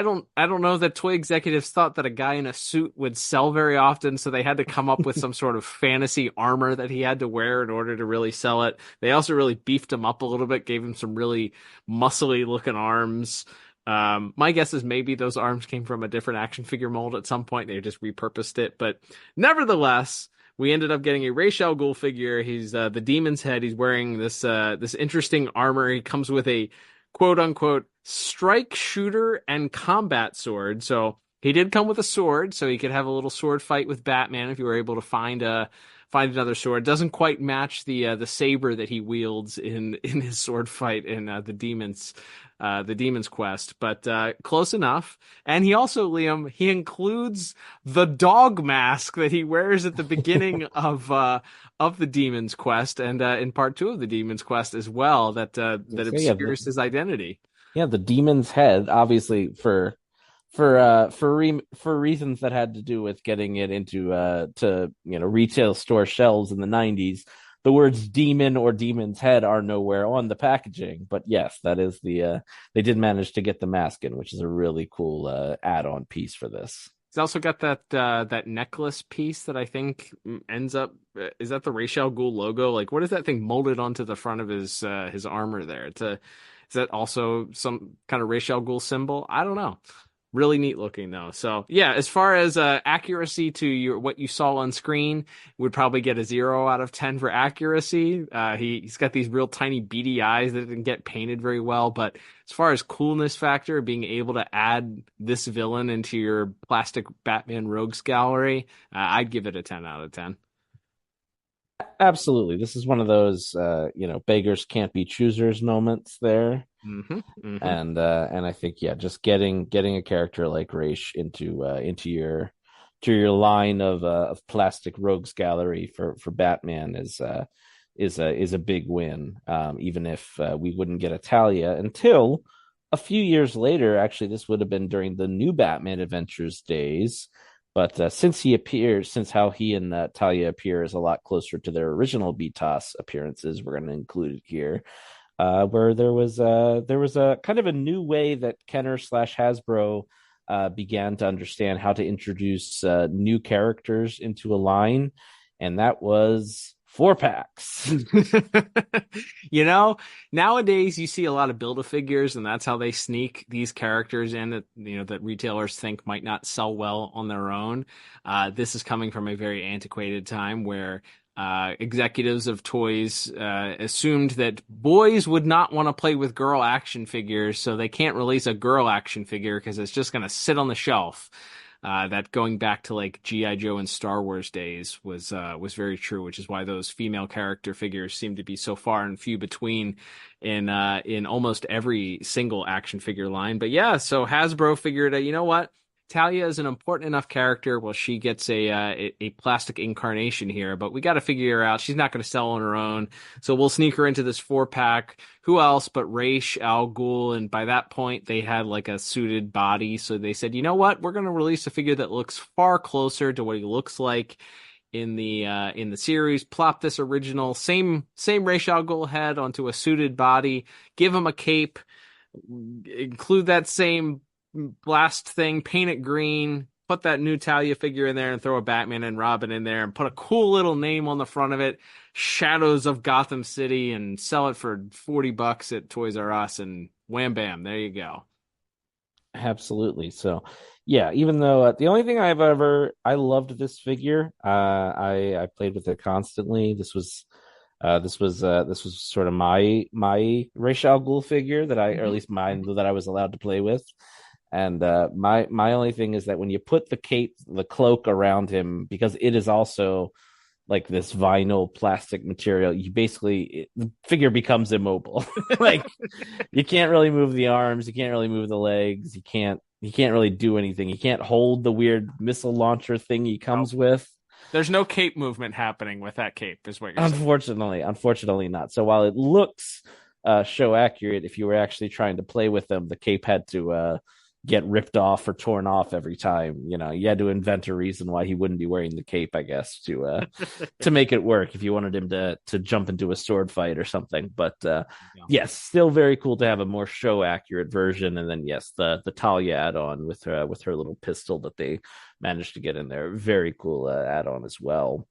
don't know that toy executives thought that a guy in a suit would sell very often, so they had to come up with some sort of fantasy armor that he had to wear in order to really sell it. They also really beefed him up a little bit, gave him some really muscly looking arms. My guess is maybe those arms came from a different action figure mold at some point. They just repurposed it, but nevertheless, we ended up getting a Ra's al Ghul figure. He's the Demon's Head. He's wearing this interesting armor. He comes with a quote unquote strike shooter and combat sword. So he did come with a sword, so he could have a little sword fight with Batman if you were able to find another sword. Doesn't quite match the saber that he wields in his sword fight in the Demon's Quest, but close enough. And he also, Liam, he includes the dog mask that he wears at the beginning of the Demon's Quest, and in part 2 of the Demon's Quest as well, that obscures his identity. Yeah, the Demon's Head, obviously for reasons that had to do with getting it into retail store shelves in the 90s. The words demon or demon's head are nowhere on the packaging, but yes, that is they did manage to get the mask in, which is a really cool add-on piece for this. He's also got that necklace piece that I think ends up, is that the Ra's al Ghul logo? Like, what is that thing molded onto the front of his armor there? Is that also some kind of Ra's al Ghul symbol? I don't know. Really neat looking though. So yeah, as far as accuracy to what you saw on screen, would probably get a 0 out of 10 for accuracy. He's got these real tiny beady eyes that didn't get painted very well, but as far as coolness factor, being able to add this villain into your plastic Batman Rogues gallery, I'd give it a 10 out of 10. Absolutely. This is one of those beggars can't be choosers moments there. Mm-hmm, mm-hmm. And I think just getting a character like Ra's into your line of plastic rogues gallery for Batman is a big win. Even if we wouldn't get a Talia until a few years later. Actually, this would have been during the new Batman Adventures days. But since how he and Talia appear is a lot closer to their original BTOS appearances, we're going to include it here. Where there was a kind of a new way that Kenner / Hasbro began to understand how to introduce new characters into a line, and that was 4-packs. Nowadays you see a lot of Build-A-Figures, and that's how they sneak these characters in that retailers think might not sell well on their own. This is coming from a very antiquated time where executives of toys assumed that boys would not want to play with girl action figures, so they can't release a girl action figure because it's just going to sit on the shelf. That going back to like G.I. Joe and Star Wars days was very true, which is why those female character figures seem to be so far and few between in almost every single action figure line. But yeah, so Hasbro figured, you know what? Talia is an important enough character. Well, she gets a plastic incarnation here, but we got to figure her out. She's not going to sell on her own, so we'll sneak her into this 4-pack. Who else but Raish, Al Ghul? And by that point, they had like a suited body, so they said, you know what? We're going to release a figure that looks far closer to what he looks like in the series. Plop this original same Raish Al Ghul head onto a suited body. Give him a cape. Include that same blast thing, paint it green, put that new Talia figure in there and throw a Batman and Robin in there and put a cool little name on the front of it, Shadows of Gotham City, and sell it for $40 at Toys R Us, and wham bam, there you go. Absolutely. So yeah, even though the only thing I loved this figure. I played with it constantly. This was sort of my Ra's al Ghul figure that or at least mine that I was allowed to play with. And my only thing is that when you put the cloak around him, because it is also like this vinyl plastic material, the figure becomes immobile. Like you can't really move the arms, you can't really move the legs, you can't really do anything. You can't hold the weird missile launcher thing he comes with. There's no cape movement happening with that cape, is what you're saying. Unfortunately not. So while it looks show accurate, if you were actually trying to play with them, the cape had to get ripped off or torn off every time. You had to invent a reason why he wouldn't be wearing the cape, I guess, to make it work if you wanted him to jump into a sword fight or something. But yes, still very cool to have a more show accurate version. And then yes, the Talia add-on with her little pistol that they managed to get in there, very cool add-on as well.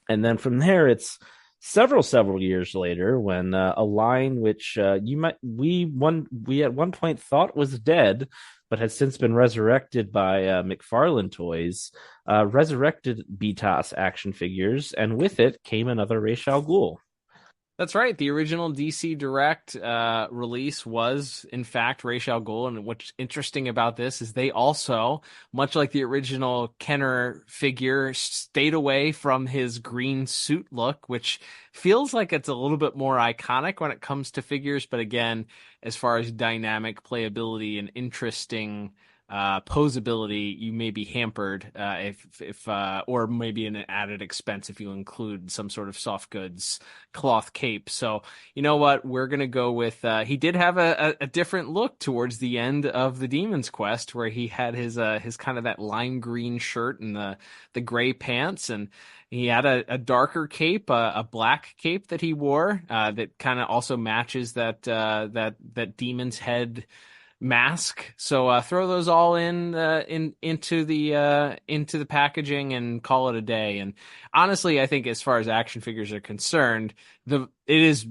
And then from there, it's several years later when a line which we at one point thought was dead, but has since been resurrected by McFarlane Toys, resurrected BTAS action figures, and with it came another Ra's al Ghul. That's right. The original DC Direct release was, in fact, Ra's al Ghul. And what's interesting about this is they also, much like the original Kenner figure, stayed away from his green suit look, which feels like it's a little bit more iconic when it comes to figures. But again, as far as dynamic playability and interesting posability, you may be hampered if or maybe an added expense if you include some sort of soft goods cloth cape. So you know what, we're gonna go with he did have a different look towards the end of the Demon's Quest, where he had his kind of that lime green shirt and the gray pants, and he had a darker cape, a black cape that he wore that kind of also matches that demon's head mask. So throw those all into the packaging and call it a day. And honestly, I think as far as action figures are concerned, it is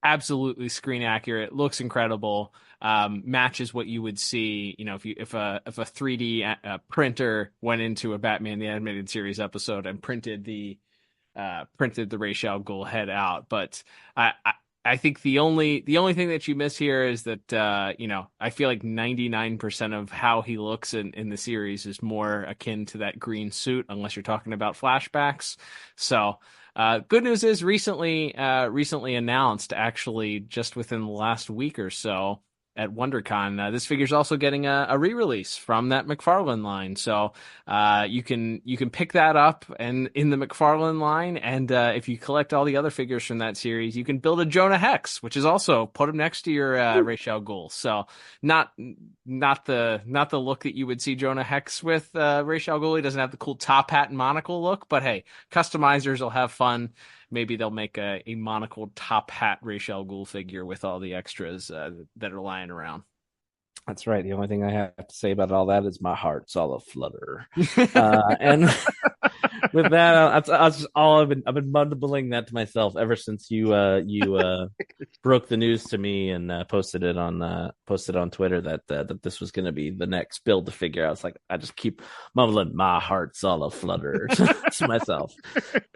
absolutely screen accurate, looks incredible, matches what you would see, if a 3D printer went into a Batman the Animated Series episode and printed the Ra's al Ghul head out. But I think the only thing that you miss here is that I feel like 99% of how he looks in the series is more akin to that green suit, unless you're talking about flashbacks. So good news is recently announced, actually just within the last week or so at WonderCon, this figure's also getting a re-release from that McFarlane line. So you can pick that up and in the McFarlane line, and if you collect all the other figures from that series, you can build a Jonah Hex, which is also put him next to your Ra's al Ghul. So not the look that you would see Jonah Hex with Ra's al Ghul. He doesn't have the cool top hat and monocle look, but hey, customizers will have fun. Maybe they'll make a monocled top hat Ra's al Ghul figure with all the extras that are lying around. That's right. The only thing I have to say about all that is my heart's all a flutter. And with that, that's just all I've been mumbling that to myself ever since you broke the news to me and posted on Twitter that this was going to be the next build to figure out. It's like I just keep mumbling, my heart's all a flutter to myself.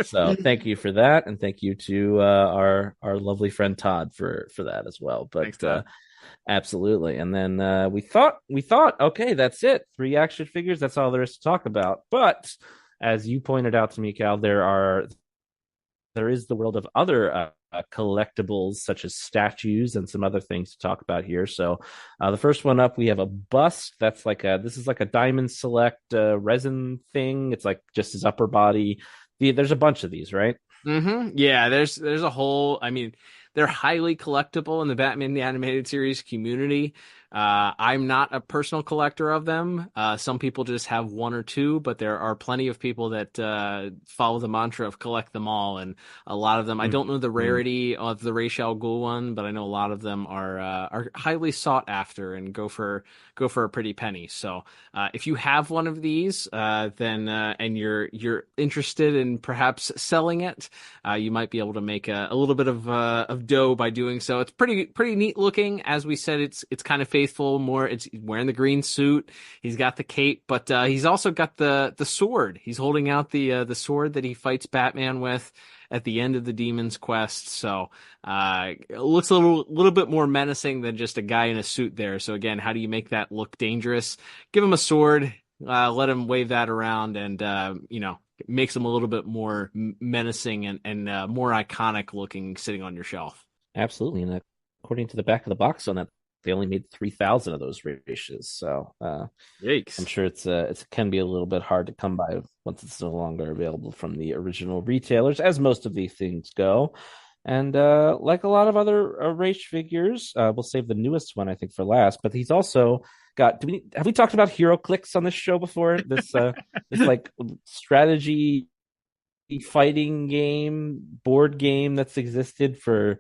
So thank you for that, and thank you to our lovely friend Todd for that as well. But Thanks, Todd. absolutely. And then we thought, okay, that's it. 3 action figures. That's all there is to talk about. But as you pointed out to me, Cal, there is the world of other collectibles such as statues and some other things to talk about here. So the first one up, we have a bust. That's this is like a Diamond Select resin thing. It's like just his upper body. There's a bunch of these, right? Mm-hmm. Yeah, there's a whole. I mean, they're highly collectible in the Batman the Animated Series community. I'm not a personal collector of them. Some people just have 1 or 2, but there are plenty of people that follow the mantra of collect them all. And a lot of them, I don't know the rarity of the Ra's al Ghul one, but I know a lot of them are highly sought after and go for a pretty penny. So if you have one of these, then and you're interested in perhaps selling it, you might be able to make a little bit of dough by doing so. It's pretty neat looking. As we said, it's kind of faithful. It's wearing the green suit. He's got the cape, but he's also got the sword. He's holding out the sword that he fights Batman with at the end of the Demon's Quest. So it looks a little bit more menacing than just a guy in a suit there. So again, how do you make that look dangerous? Give him a sword, let him wave that around, and makes him a little bit more menacing and more iconic looking sitting on your shelf. Absolutely. And according to the back of the box on that, they only made 3,000 of those ratios. So yikes. I'm sure it can be a little bit hard to come by once it's no longer available from the original retailers, as most of these things go. And like a lot of other Ra's figures, we'll save the newest one, I think, for last. But he's also got. Have we talked about HeroClix on this show before? This like strategy fighting game, board game that's existed for,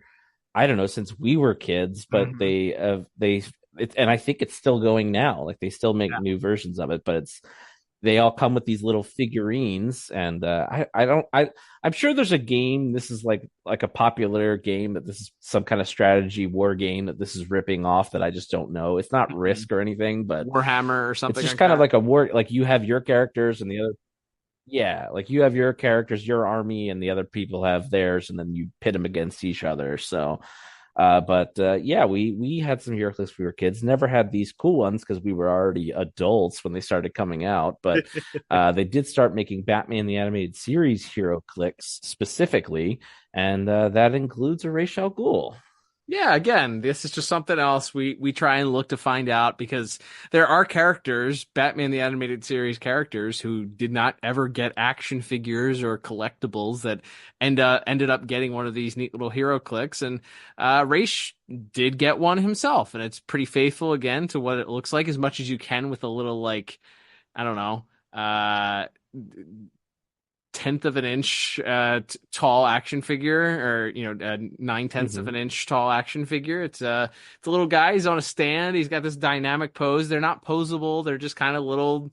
I don't know, since we were kids. But and I think it's still going now. Like they still make new versions of it, but they all come with these little figurines, and I'm sure there's a game. This is like a popular game that this is some kind of strategy war game that this is ripping off that I just don't know. It's not Risk or anything, but Warhammer or something. It's just like kind that. of like a war. Like you have your characters and the other. Yeah, like you have your characters, your army, and the other people have theirs, and then you pit them against each other. So. Yeah, we had some HeroClix when we were kids. Never had these cool ones because we were already adults when they started coming out. But they did start making Batman the Animated Series HeroClix specifically, and that includes a Ra's al Ghul. Yeah, again, this is just something else we try and look to find out, because there are characters, Batman the Animated Series characters, who did not ever get action figures or collectibles that ended up getting one of these neat little HeroClix, and Ra's did get one himself, and it's pretty faithful again to what it looks like, as much as you can with a little, like, I don't know, 1/10 of an inch tall action figure, or 9/10 of an inch tall action figure. It's a little guy. He's on a stand. He's got this dynamic pose. They're not posable. They're just kind of little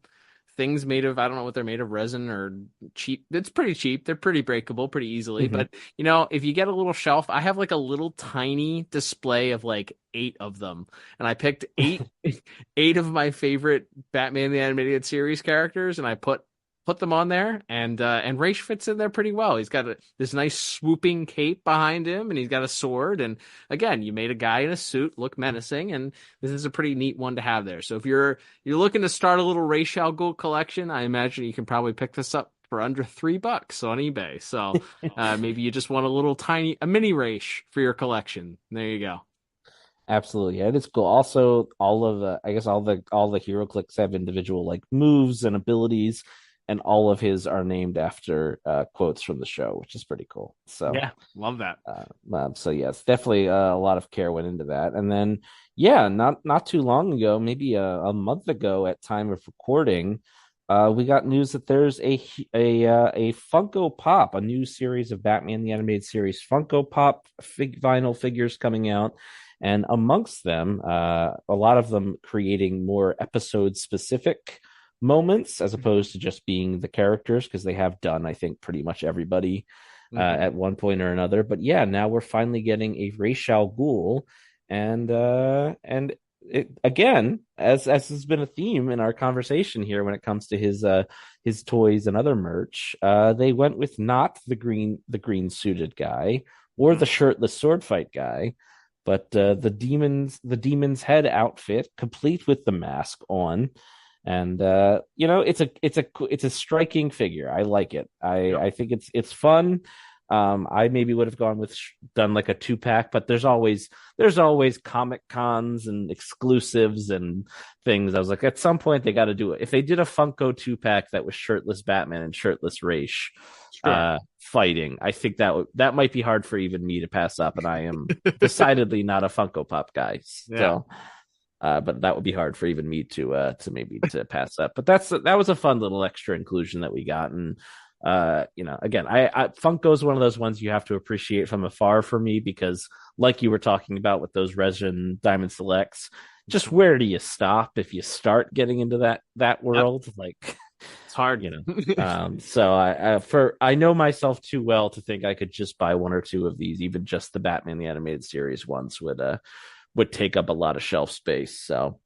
things made of, I don't know what they're made of, resin or cheap. It's pretty cheap. They're pretty breakable pretty easily. But if you get a little shelf, I have like a little tiny display of like 8 of them, and I picked eight of my favorite Batman the Animated Series characters, and I put them on there, and Ra's fits in there pretty well. He's got this nice swooping cape behind him, and he's got a sword. And again, you made a guy in a suit look menacing, and this is a pretty neat one to have there. So if you're looking to start a little Ra's al Ghul collection, I imagine you can probably pick this up for under $3 on eBay. So maybe you just want a mini Ra's for your collection. There you go. Absolutely, yeah, it's cool. Also, all the HeroClix have individual like moves and abilities, and all of his are named after quotes from the show, which is pretty cool. So yeah, love that. So yes, definitely a lot of care went into that. And then not too long ago, maybe a month ago at time of recording, we got news that there's a Funko Pop, a new series of Batman the Animated Series Funko Pop vinyl figures coming out. And amongst them, a lot of them creating more episode specific moments as opposed to just being the characters, because they have done, I think, pretty much everybody at one point or another. But yeah, now we're finally getting a Ra's al Ghul, and it, again, as has been a theme in our conversation here when it comes to his toys and other merch, they went with not the green suited guy or the shirtless sword fight guy, but the demon's head outfit, complete with the mask on. And it's a striking figure. I like it. I think it's fun. I maybe would have gone with done like a 2-pack, but there's always Comic Cons and exclusives and things. I was like, at some point they got to do it. If they did a Funko 2-pack that was shirtless Batman and shirtless Ra's fighting, I think that might be hard for even me to pass up, and I am decidedly not a Funko Pop guy. So, but that would be hard for even me to pass up. But that was a fun little extra inclusion that we got. And again, I Funko is one of those ones you have to appreciate from afar for me, because like you were talking about with those resin Diamond Selects, just where do you stop if you start getting into that world? Yep. Like, it's hard, so I know myself too well to think I could just buy one or two of these. Even just the Batman the Animated Series ones would take up a lot of shelf space. So,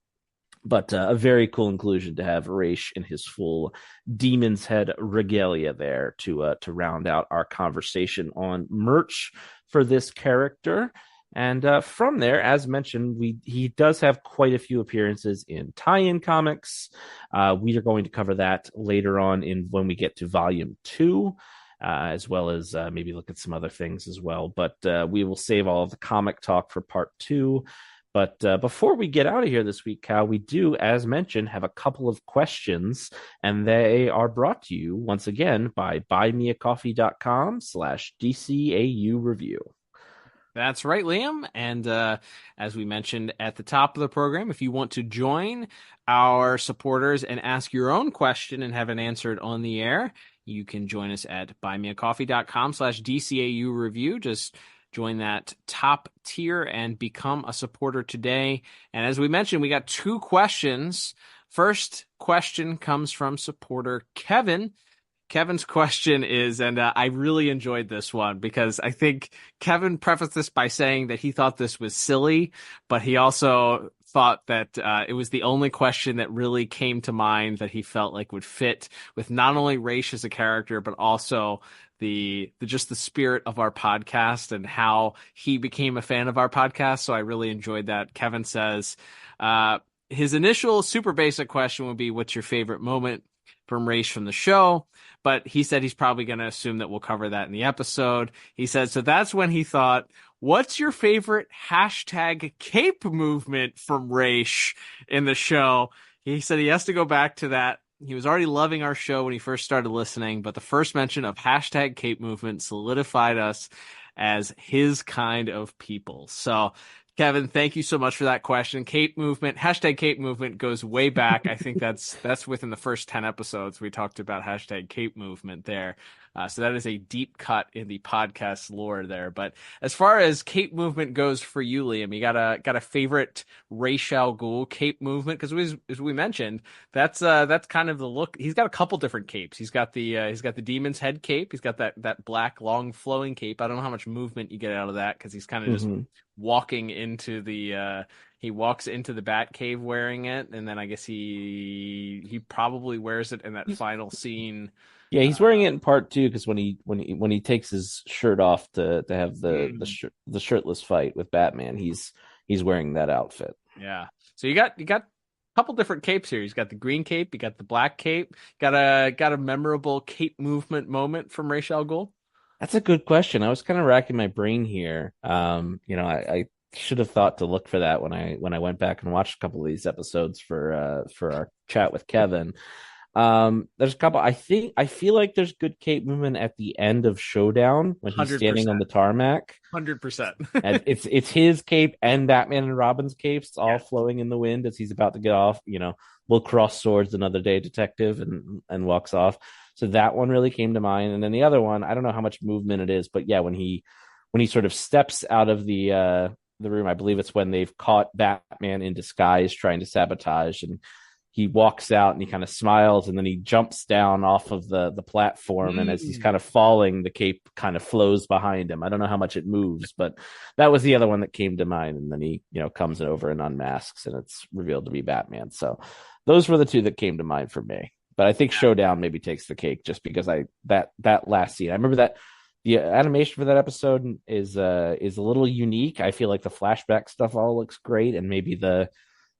but a very cool inclusion to have Ra's in his full Demon's Head regalia there to round out our conversation on merch for this character. And from there, as mentioned, he does have quite a few appearances in tie-in comics. We are going to cover that later on when we get to Volume 2. As well as maybe look at some other things as well. But we will save all of the comic talk for Part 2. But before we get out of here this week, Cal, we do, as mentioned, have a couple of questions, and they are brought to you once again by buymeacoffee.com/DCAU review. That's right, Liam. And as we mentioned at the top of the program, if you want to join our supporters and ask your own question and have it answered on the air, you can join us at buymeacoffee.com/DCAU review. Just join that top tier and become a supporter today. And as we mentioned, we got 2 questions. First question comes from supporter Kevin. Kevin's question is, and I really enjoyed this one because I think Kevin prefaced this by saying that he thought this was silly, but he also thought that it was the only question that really came to mind that he felt like would fit with not only Ra's as a character, but also the spirit of our podcast and how he became a fan of our podcast. So I really enjoyed that. Kevin says his initial super basic question would be, what's your favorite moment from Ra's from the show? But he said he's probably going to assume that we'll cover that in the episode. He said, so that's when he thought, what's your favorite #cape movement from Ra's in the show? He said he has to go back to that. He was already loving our show when he first started listening, but the first mention of #cape movement solidified us as his kind of people. So, Kevin, thank you so much for that question. Cape movement, #cape movement goes way back. I think that's within the first 10 episodes we talked about #cape movement there. So that is a deep cut in the podcast lore there. But as far as cape movement goes for you, Liam, you got a favorite Ra's al Ghul cape movement? Because as we mentioned, that's kind of the look. He's got a couple different capes. He's got the Demon's Head cape. He's got that black long flowing cape. I don't know how much movement you get out of that because he's kind of just walking into the he walks into the Bat Cave wearing it, and then I guess he probably wears it in that final scene. Yeah, he's wearing it in Part 2 because when he takes his shirt off to have the shirtless fight with Batman, he's wearing that outfit. Yeah. So you got a couple different capes here. He's got the green cape, you got the black cape. Got a memorable cape movement moment from Ra's al Ghul? That's a good question. I was kind of racking my brain here. I should have thought to look for that when I went back and watched a couple of these episodes for our chat with Kevin. There's a couple. I feel like there's good cape movement at the end of Showdown when he's 100%. Standing on the tarmac. 100%. And it's his cape and Batman and Robin's capes all flowing in the wind as he's about to get off. We'll cross swords another day, detective, and walks off. So that one really came to mind. And then the other one, I don't know how much movement it is, but yeah, when he sort of steps out of the room, I believe it's when they've caught Batman in disguise trying to sabotage, and he walks out and he kind of smiles and then he jumps down off of the platform. And as he's kind of falling, the cape kind of flows behind him. I don't know how much it moves, but that was the other one that came to mind. And then he, comes over and unmasks and it's revealed to be Batman. So those were the two that came to mind for me. But I think Showdown maybe takes the cake just because that last scene, I remember that the animation for that episode is a little unique. I feel like the flashback stuff all looks great, and maybe the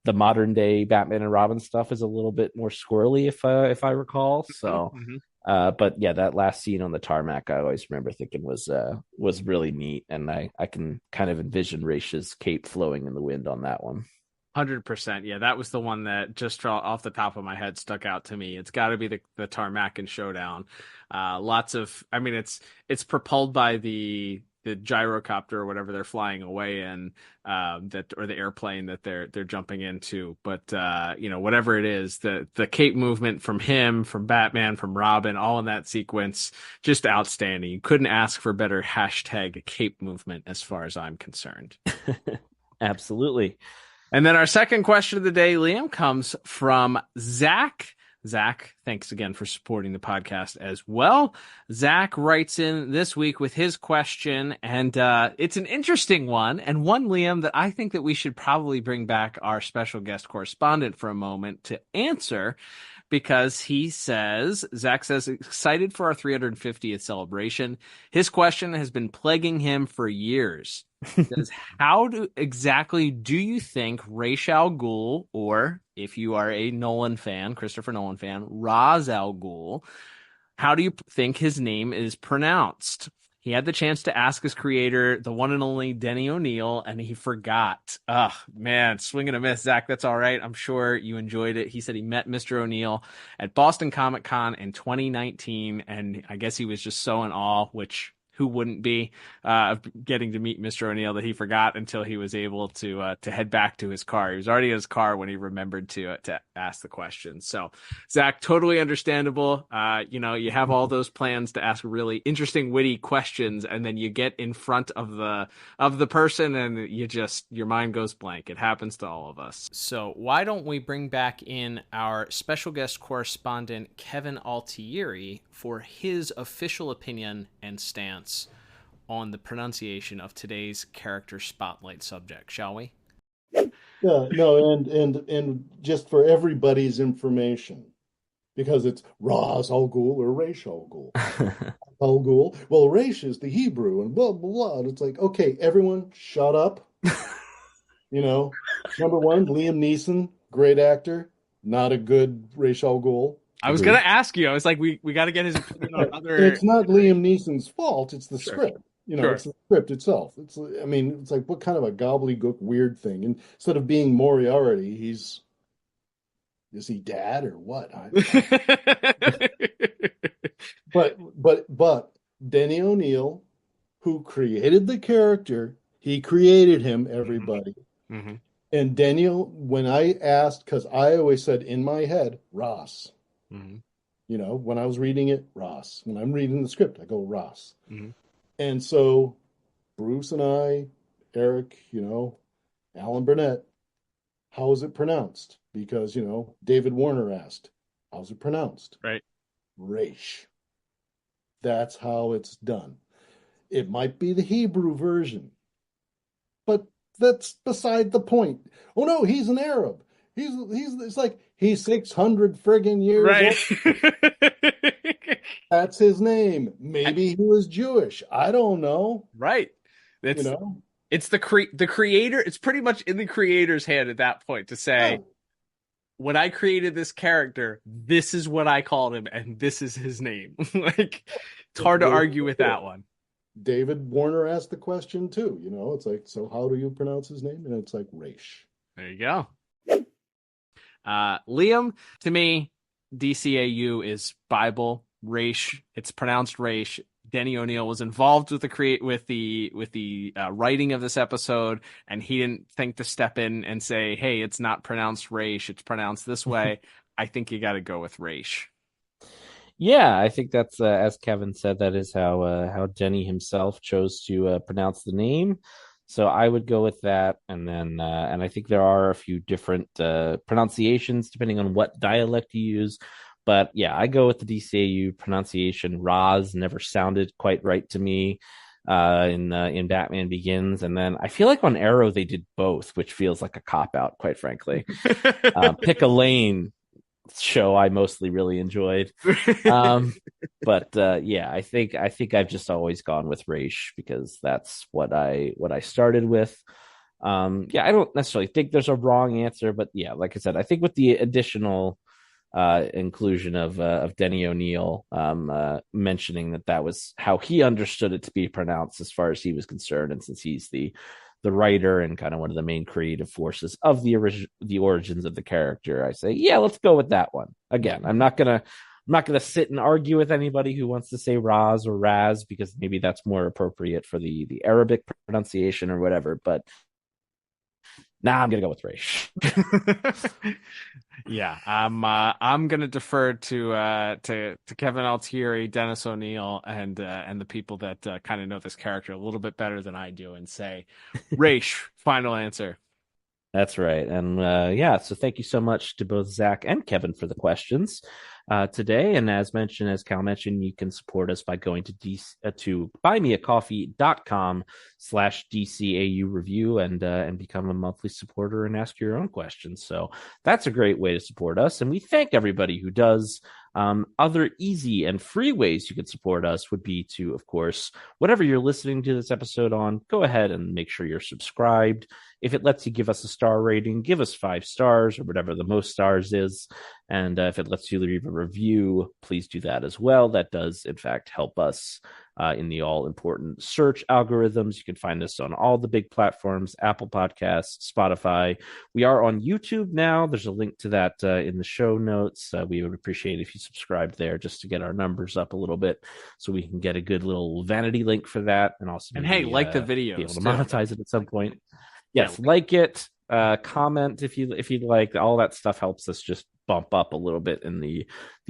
modern day Batman and Robin stuff is a little bit more squirrely, if I recall. So, but yeah, that last scene on the tarmac, I always remember thinking was really neat, and I can kind of envision Raish's cape flowing in the wind on that one. 100%. Yeah, that was the one that just off the top of my head stuck out to me. It's got to be the tarmac and Showdown. It's propelled by the gyrocopter or whatever they're flying away in, or the airplane that they're jumping into. But whatever it is, the cape movement from him, from Batman, from Robin, all in that sequence, just outstanding. You couldn't ask for better hashtag cape movement as far as I'm concerned. Absolutely. And then our second question of the day, Liam, comes from Zach. Zach, thanks again for supporting the podcast as well. Zach writes in this week with his question, and it's an interesting one, and one, Liam, that I think that we should probably bring back our special guest correspondent for a moment to answer, because Zach says, excited for our 350th celebration. His question has been plaguing him for years. Says, exactly do you think Ra's al Ghul, or if you are a Christopher Nolan fan, Ra's al Ghul, how do you think his name is pronounced? He had the chance to ask his creator, the one and only Denny O'Neill, and he forgot. Man, swing and a miss, Zach. That's all right. I'm sure you enjoyed it. He said he met Mr. O'Neill at Boston Comic Con in 2019, and I guess he was just so in awe, which who wouldn't be, getting to meet Mr. O'Neill, that he forgot until he was able to head back to his car. He was already in his car when he remembered to ask the question. So, Zach, totally understandable. You have all those plans to ask really interesting, witty questions, and then you get in front of the person, and your mind goes blank. It happens to all of us. So, why don't we bring back in our special guest correspondent, Kevin Altieri, for his official opinion and stance on the pronunciation of today's character spotlight subject, shall we? Yeah, no, and just for everybody's information, because it's Ra's al Ghul or Ra's al Ghul. Al Ghul. Well, Ra's is the Hebrew and blah, blah, blah. And it's like, okay, everyone shut up. Number one, Liam Neeson, great actor, not a good Ra's al Ghul. I was going to ask you. I was like, we got to get his opinion on other. It's not Liam Neeson's fault. It's the script. Sure. It's the script itself. It's like, what kind of a gobbledygook weird thing? And instead of being Moriarty, is he dad or what? But Denny O'Neill, who created the character, he created him, everybody. Mm-hmm. And Daniel, when I asked, because I always said in my head, Ross. Mm-hmm. When I was reading it, Ross. When I'm reading the script, I go Ross. Mm-hmm. And so Bruce and I, Eric, Alan Burnett, how is it pronounced? Because, David Warner asked, how's it pronounced? Right. Raish. That's how it's done. It might be the Hebrew version, but that's beside the point. Oh no, he's an Arab. It's like he's 600 friggin' years right. old. That's his name. Maybe he was Jewish. I don't know. Right. It's the creator. It's pretty much in the creator's hand at that point to say, when I created this character, this is what I called him, and this is his name. Like, it's hard to argue with that one. David Warner asked the question too. It's like, so how do you pronounce his name? And it's like Raish. There you go. Liam, to me, DCAU is Bible. Raish, it's pronounced Raish. Denny O'Neill was involved with the writing of this episode, and he didn't think to step in and say, "Hey, it's not pronounced Raish; it's pronounced this way." I think you got to go with Raish. Yeah, I think that's as Kevin said, that is how Denny himself chose to pronounce the name. So I would go with that, and then and I think there are a few different pronunciations depending on what dialect you use. But yeah, I go with the DCAU pronunciation. Roz never sounded quite right to me in Batman Begins, and then I feel like on Arrow they did both, which feels like a cop out, quite frankly. Pick a lane show I mostly really enjoyed. But yeah, I think I've just always gone with Raish because that's what I started with. Yeah, I don't necessarily think there's a wrong answer, but yeah, like I said, I think with the additional inclusion of Denny O'Neill mentioning that was how he understood it to be pronounced as far as he was concerned, and since he's the writer and kind of one of the main creative forces of the origins of the character, I say, yeah, let's go with that one. Again, I'm not gonna sit and argue with anybody who wants to say Raz or Raz because maybe that's more appropriate for the Arabic pronunciation or whatever. But I'm gonna go with Raish. Yeah, I'm gonna defer to Kevin Altieri, Dennis O'Neill, and the people that kind of know this character a little bit better than I do, and say Raish. Final answer. That's right. And yeah, so thank you so much to both Zach and Kevin for the questions today. And as mentioned, as Cal mentioned, you can support us by going to buymeacoffee.com/DCAU review and become a monthly supporter and ask your own questions. So that's a great way to support us. And we thank everybody who does. Other easy and free ways you could support us would be to, of course, whatever you're listening to this episode on, go ahead and make sure you're subscribed. If it lets you give us a star rating, give us 5 stars or whatever the most stars is. And if it lets you leave a review, please do that as well. That does, in fact, help us in the all-important search algorithms. You can find us on all the big platforms, Apple Podcasts, Spotify. We are on YouTube now. There's a link to that in the show notes. We would appreciate if you subscribed there just to get our numbers up a little bit so we can get a good little vanity link for that. And also, and hey, like the videos, be able to monetize it at some point. Yes, like it, comment if you'd like. All that stuff helps us just bump up a little bit in the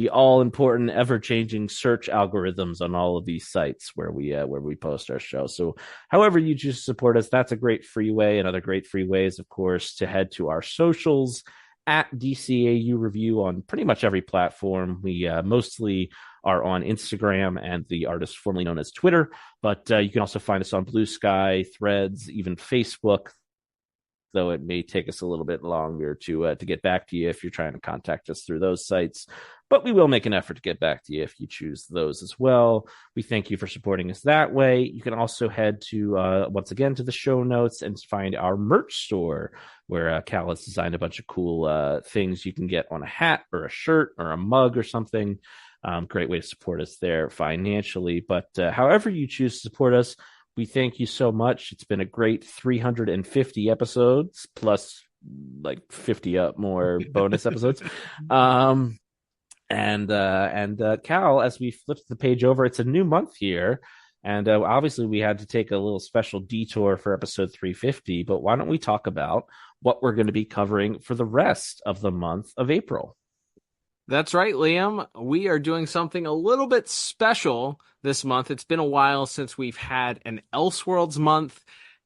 all important, ever changing search algorithms on all of these sites where we post our show. So, however you choose to support us, that's a great free way. And other great free ways, of course, to head to our socials at DCAU Review on pretty much every platform. We mostly are on Instagram and the artist formerly known as Twitter, but you can also find us on Blue Sky, Threads, even Facebook, though it may take us a little bit longer to get back to you if you're trying to contact us through those sites. But we will make an effort to get back to you if you choose those as well. We thank you for supporting us that way. You can also head to, once again, to the show notes and find our merch store where Cal has designed a bunch of cool things you can get on a hat or a shirt or a mug or something. Great way to support us there financially. But however you choose to support us, we thank you so much. It's been a great 350 episodes plus like 50 up more bonus episodes. And Cal, as we flip the page over, it's a new month here. And obviously we had to take a little special detour for episode 350, but why don't we talk about what we're going to be covering for the rest of the month of April? That's right, Liam. We are doing something a little bit special this month. It's been a while since we've had an Elseworlds month.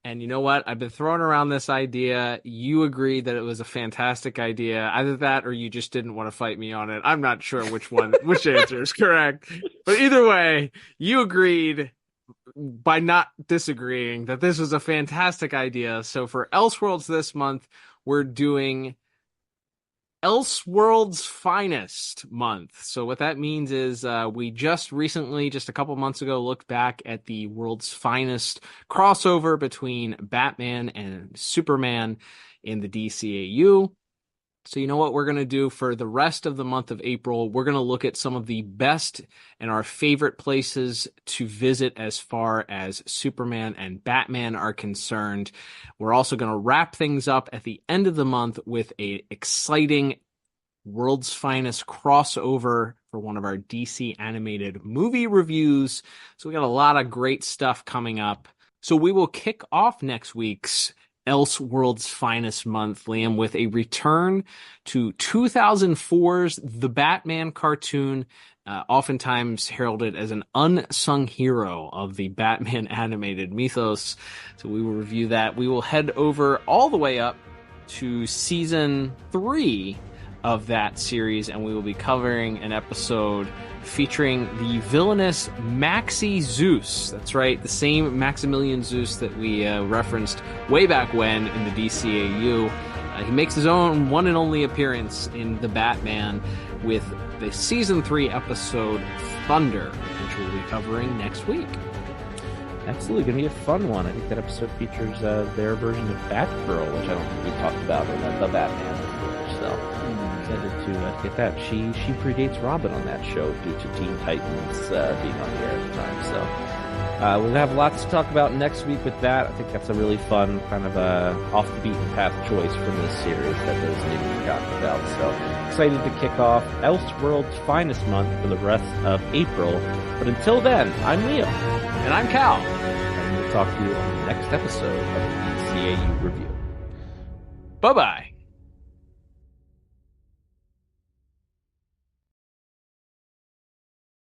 And you know what? I've been throwing around this idea. You agreed that it was a fantastic idea. Either that or you just didn't want to fight me on it. I'm not sure which answer is correct. But either way, you agreed by not disagreeing that this was a fantastic idea. So for Elseworlds this month, we're doing Elseworlds Finest month. So what that means is we just recently, just a couple months ago, looked back at the World's Finest crossover between Batman and Superman in the DCAU. So you know what we're going to do for the rest of the month of April? We're going to look at some of the best and our favorite places to visit as far as Superman and Batman are concerned. We're also going to wrap things up at the end of the month with an exciting World's Finest crossover for one of our DC animated movie reviews. So we got a lot of great stuff coming up. So we will kick off next week's Elseworlds Finest month, Liam, with a return to 2004's The Batman cartoon, oftentimes heralded as an unsung hero of the Batman animated mythos. So we will review that. We will head over all the way up to season 3 of that series, and we will be covering an episode featuring the villainous Maxi Zeus. That's right, the same Maximilian Zeus that we referenced way back when in the DCAU. He makes his own one and only appearance in The Batman with the season 3 episode Thunder, which we'll be covering next week. Absolutely, going to be a fun one. I think that episode features their version of Batgirl, which I don't think we talked about in The Batman before. So excited to get that. She predates Robin on that show due to Teen Titans being on the air at the time. So we'll have lots to talk about next week with that. I think that's a really fun kind of off the beaten path choice from this series that those maybe forgotten about. So excited to kick off Elseworld's finest month for the rest of April. But until then, I'm Leo. And I'm Cal. And we'll talk to you on the next episode of the DCAU Review. Bye-bye.